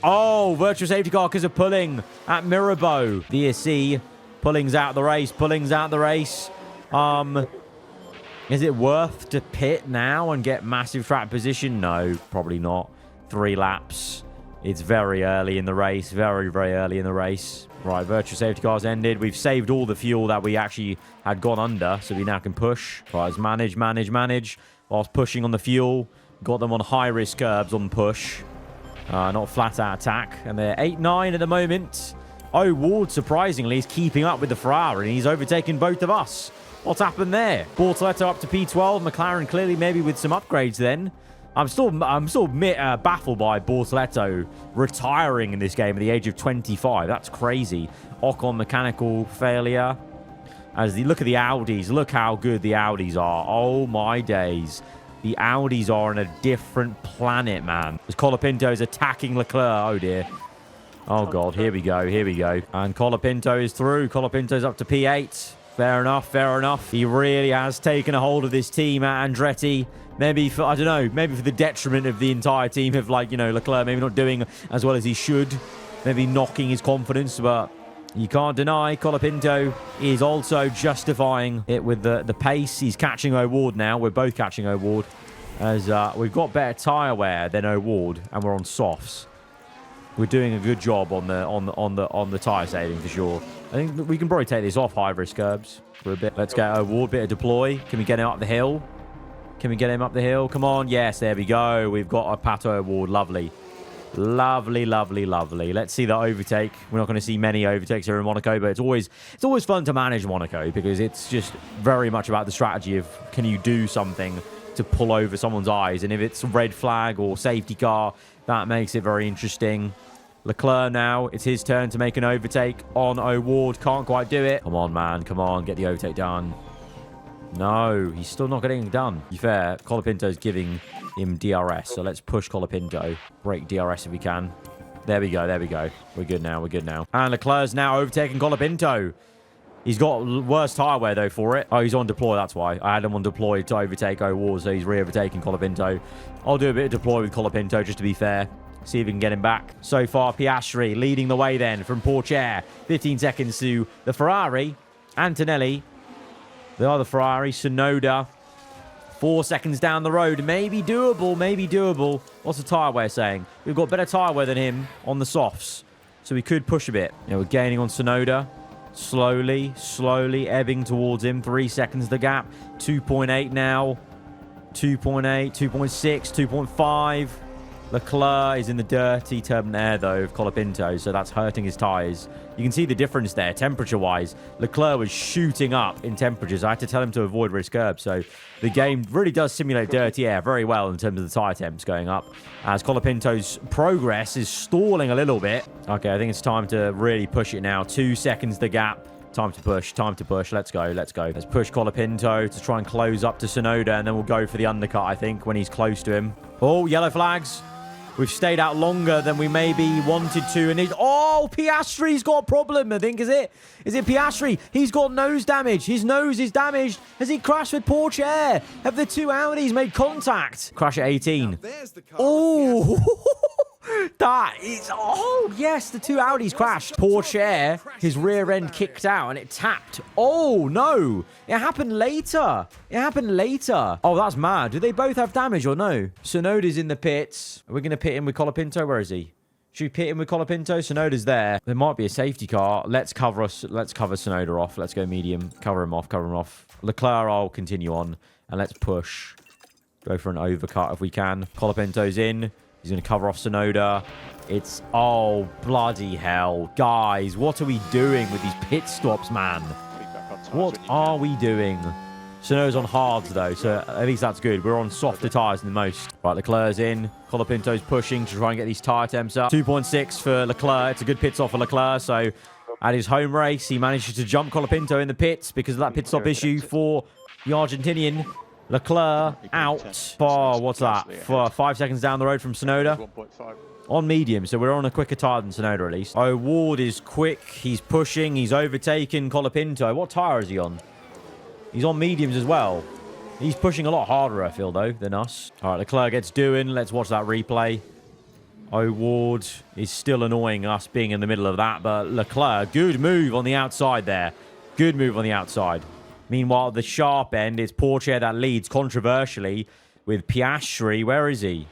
safety car because of pulling at Mirabeau. VSC pulling's out the race, Is it worth to pit now and get massive track position? No, probably not. 3 laps. It's very early in the race. Very, very early in the race. Right, virtual safety cars ended. We've saved all the fuel that we actually had gone under, so we now can push. Right, let's manage. Whilst pushing on the fuel. Got them on high-risk curbs on push. Not flat-out attack. And they're 8-9 at the moment. Oh, Ward, surprisingly, is keeping up with the Ferrari, and he's overtaken both of us. What's happened there? Bortoletto up to P12. McLaren clearly maybe with some upgrades then. I'm still baffled by Bortoletto retiring in this game at the age of 25. That's crazy. Ocon mechanical failure. As you look at the Audis, look how good the Audis are. Oh my days. The Audis are on a different planet, man. As Colapinto's attacking Leclerc. Oh dear. Oh god, here we go. And Colapinto is through. Colapinto's up to P8. Fair enough. He really has taken a hold of this team at Andretti. Maybe for, I don't know, maybe for the detriment of the entire team of, like, you know, Leclerc maybe not doing as well as he should. Maybe knocking his confidence, but you can't deny Colapinto is also justifying it with the pace. He's catching O'Ward now. We're both catching O'Ward. As we've got better tyre wear than O'Ward, and we're on softs. We're doing a good job on the tyre saving for sure. I think we can probably take this off high risk curbs for a bit. Let's get O'Ward, bit of deploy. Can we get him up the hill? Can we get him up the hill? Come on. Yes, there we go. We've got a Pato O'Ward. Lovely. Lovely, lovely, lovely. Let's see the overtake. We're not going to see many overtakes here in Monaco, but it's always fun to manage Monaco because it's just very much about the strategy of can you do something to pull over someone's eyes, and if it's red flag or safety car, that makes it very interesting. Leclerc now, it's his turn to make an overtake on O'Ward. Can't quite do it. Come on, man. Come on, get the overtake done. No, he's still not getting it done. To be fair, Colapinto's giving him DRS, so let's push Colapinto. Break DRS if we can. There we go, there we go. We're good now, we're good now. And Leclerc's now overtaking Colapinto. He's got worse tyre wear, though, for it. Oh, he's on deploy, that's why. I had him on deploy to overtake O'Ward, so he's re-overtaking Colapinto. I'll do a bit of deploy with Colapinto, just to be fair. See if we can get him back. So far, Piastri leading the way then from Pourchaire. 15 seconds to the Ferrari. Antonelli. The other Ferrari, Tsunoda. 4 seconds down the road. Maybe doable, maybe doable. What's the tyre wear saying? We've got better tyre wear than him on the softs. So we could push a bit. You know, we're gaining on Tsunoda. Slowly, slowly ebbing towards him. 3 seconds the gap. 2.8 now. 2.8, 2.6, 2.5. Leclerc is in the dirty turbulent air, though, of Colapinto, so that's hurting his tyres. You can see the difference there, temperature-wise. Leclerc was shooting up in temperatures. I had to tell him to avoid risk curb, so the game really does simulate dirty air very well in terms of the tyre temps going up, as Colapinto's progress is stalling a little bit. Okay, I think it's time to really push it now. 2 seconds the gap. Time to push, time to push. Let's go, let's go. Let's push Colapinto to try and close up to Tsunoda, and then we'll go for the undercut, I think, when he's close to him. Oh, yellow flags. We've stayed out longer than we maybe wanted to. And oh, Piastri's got a problem, I think, is it? Is it Piastri? He's got nose damage. His nose is damaged. Has he crashed with Pourchaire? Have the two Audis made contact? Crash at 18. Oh, that is... Oh, yes, the two Audis crashed. Pourchaire, his rear end kicked out and it tapped. Oh, no. It happened later. It happened later. Oh, that's mad. Do they both have damage or no? Tsunoda's in the pits. Are we going to pit him with Colapinto? Where is he? Should we pit him with Colapinto? Tsunoda's there. There might be a safety car. Let's cover Tsunoda off. Let's go medium. Cover him off. Cover him off. Leclerc, I'll continue on. And let's push. Go for an overcut if we can. Colapinto's in. He's going to cover off Tsunoda. It's... Oh, bloody hell. Guys, what are we doing with these pit stops, man? What are we doing? Tsunoda's on hards, though, so at least that's good. We're on softer tyres than most. Right, Leclerc's in. Colapinto's pushing to try and get these tyre temps up. 2.6 for Leclerc. It's a good pit stop for Leclerc, so at his home race, he manages to jump Colapinto in the pits because of that pit stop issue for the Argentinian. Leclerc out for, what's that, for 5 seconds down the road from Tsunoda. On medium, so we're on a quicker tyre than Tsunoda at least. O'Ward is quick. He's pushing. He's overtaken Colapinto. What tyre is he on? He's on mediums as well. He's pushing a lot harder, I feel, though, than us. All right, Leclerc gets doing. Let's watch that replay. O'Ward is still annoying us being in the middle of that, but Leclerc, good move on the outside there. Good move on the outside. Meanwhile, the sharp end, it's Pourchaire that leads controversially with Piastri. Where is he?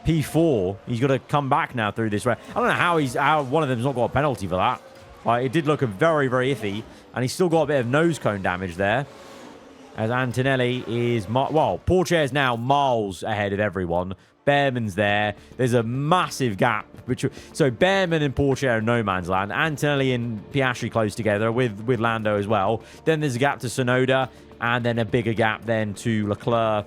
P4. He's got to come back now through this race. I don't know how one of them's not got a penalty for that. It did look very, very iffy. And he's still got a bit of nose cone damage there. As Antonelli is... Well, Pourchaire's now miles ahead of everyone. Behrman's there. There's a massive gap. So Behrman and Pourchaire are no man's land. Antonelli and Piastri close together with Lando as well. Then there's a gap to Tsunoda. And then a bigger gap then to Leclerc,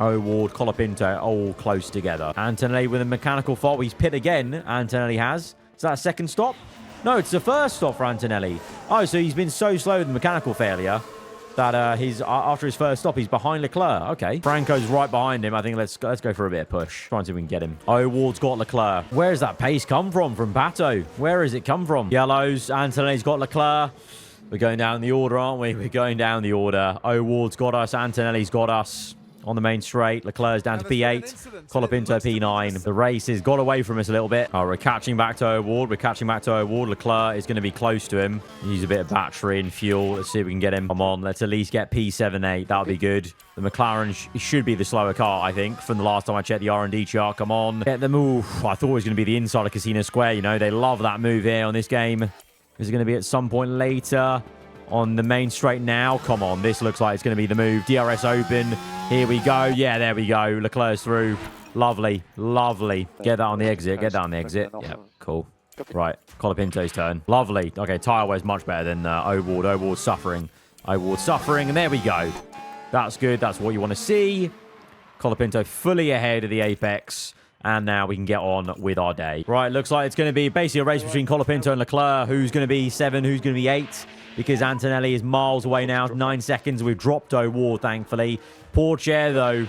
O'Ward, Colapinto, all close together. Antonelli with a mechanical fault. He's pit again. Antonelli has. Is that a second stop? No, it's the first stop for Antonelli. Oh, so he's been so slow with the mechanical failure that after his first stop, he's behind Leclerc. Okay. Franco's right behind him. I think let's go for a bit of push. Try and see if we can get him. O'Ward's got Leclerc. Where does that pace come from Pato? Where has it come from? Yellows. Antonelli's got Leclerc. We're going down the order, aren't we? We're going down the order. O'Ward's got us. Antonelli's got us. on the main straight. Leclerc's down to P8. Colapinto P9. The race has got away from us a little bit. Oh, we're catching back to O'Ward. Leclerc is going to be close to him. Use a bit of battery and fuel. Let's see if we can get him. Come on, let's at least get P7-8. That'll be good. The McLaren should be the slower car, I think, from the last time I checked the R&D chart. Come on. Get the move. I thought it was going to be the inside of Casino Square. You know, they love that move here on this game. Is it going to be at some point later? On the main straight now. Come on, this looks like it's going to be the move. DRS open. Here we go. Yeah, there we go. Leclerc's through. Lovely. Lovely. Get that on the exit. Get that on the exit. Yeah, cool. Right. Colapinto's turn. Lovely. Okay, tyre wear's much better than O'Ward. O'Ward's suffering. O'Ward's suffering. And there we go. That's good. That's what you want to see. Colapinto fully ahead of the apex. And now we can get on with our day. Right, looks like it's going to be basically a race between Colapinto and Leclerc. Who's going to be 7? Who's going to be 8? Because Antonelli is miles away now. 9 seconds. We've dropped O'Ward, thankfully. Pourchaire, though,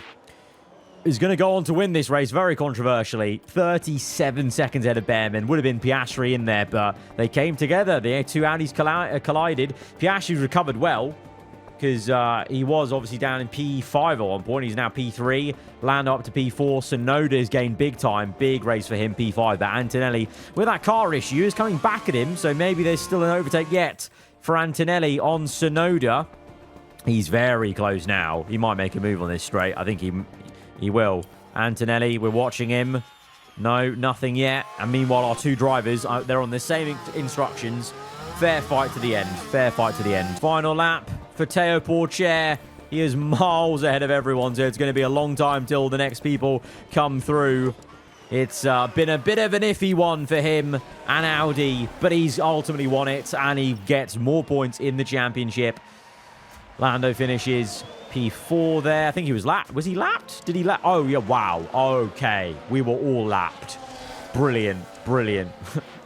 is going to go on to win this race very controversially. 37 seconds ahead of Behrman. Would have been Piastri in there, but they came together. The two Audis collided. Piastri's recovered well, because he was obviously down in P5 at one point. He's now P3. Lando up to P4. Sonoda's gained big time. Big race for him, P5. But Antonelli, with that car issue, is coming back at him. So maybe there's still an overtake yet for Antonelli on Sonoda. He's very close now. He might make a move on this straight. I think he will. Antonelli, we're watching him. No, nothing yet. And meanwhile, our two drivers, they're on the same instructions. Fair fight to the end. Fair fight to the end. Final lap for Théo Pourchaire. He is miles ahead of everyone, so it's going to be a long time till the next people come through. It's been a bit of an iffy one for him and Audi, but he's ultimately won it, and he gets more points in the championship. Lando finishes P4 there. I think he was lapped. Was he lapped? Did he lap? Oh, yeah, wow. Okay. We were all lapped. Brilliant. Brilliant.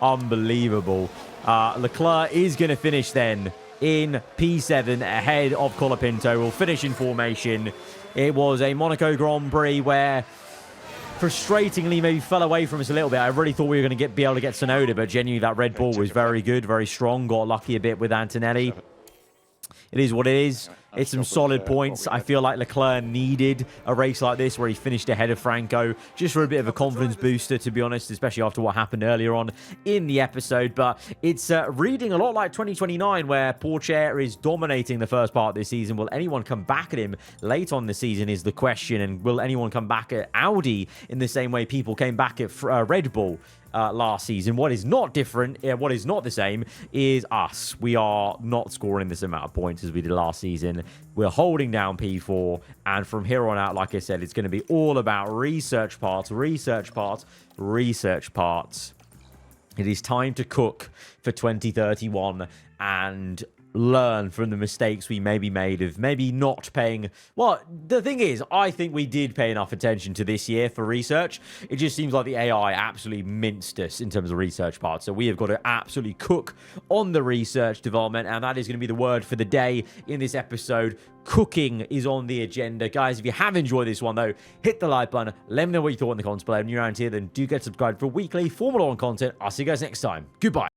Unbelievable. Leclerc is going to finish then in P7 ahead of Colapinto. Will finish in formation. It was a Monaco Grand Prix where frustratingly maybe fell away from us a little bit. I really thought we were going to be able to get Sonoda, but genuinely that Red Bull was very good, very strong. Got lucky a bit with Antonelli. It is what it is. It's some solid points. I feel like Leclerc needed a race like this where he finished ahead of Franco, just for a bit of a confidence booster, to be honest, especially after what happened earlier on in the episode. But it's reading a lot like 2029, where Pourchaire is dominating the first part of this season. Will anyone come back at him late on the season is the question, and will anyone come back at Audi in the same way people came back at Red Bull last season? What is not different, what is not the same, is us. We are not scoring this amount of points as we did last season. We're holding down P4, and from here on out, like I said, it's going to be all about research parts, research parts, research parts. It is time to cook for 2031 and learn from the mistakes we maybe made of maybe not paying. Well, the thing is, I think we did pay enough attention to this year for research. It just seems like the AI absolutely minced us in terms of research part. So we have got to absolutely cook on the research development, and that is going to be the word for the day in this episode. Cooking is on the agenda. Guys, if you have enjoyed this one, though, hit the like button. Let me know what you thought in the comments below. If you're around here, then do get subscribed for weekly Formula 1 content. I'll see you guys next time. Goodbye.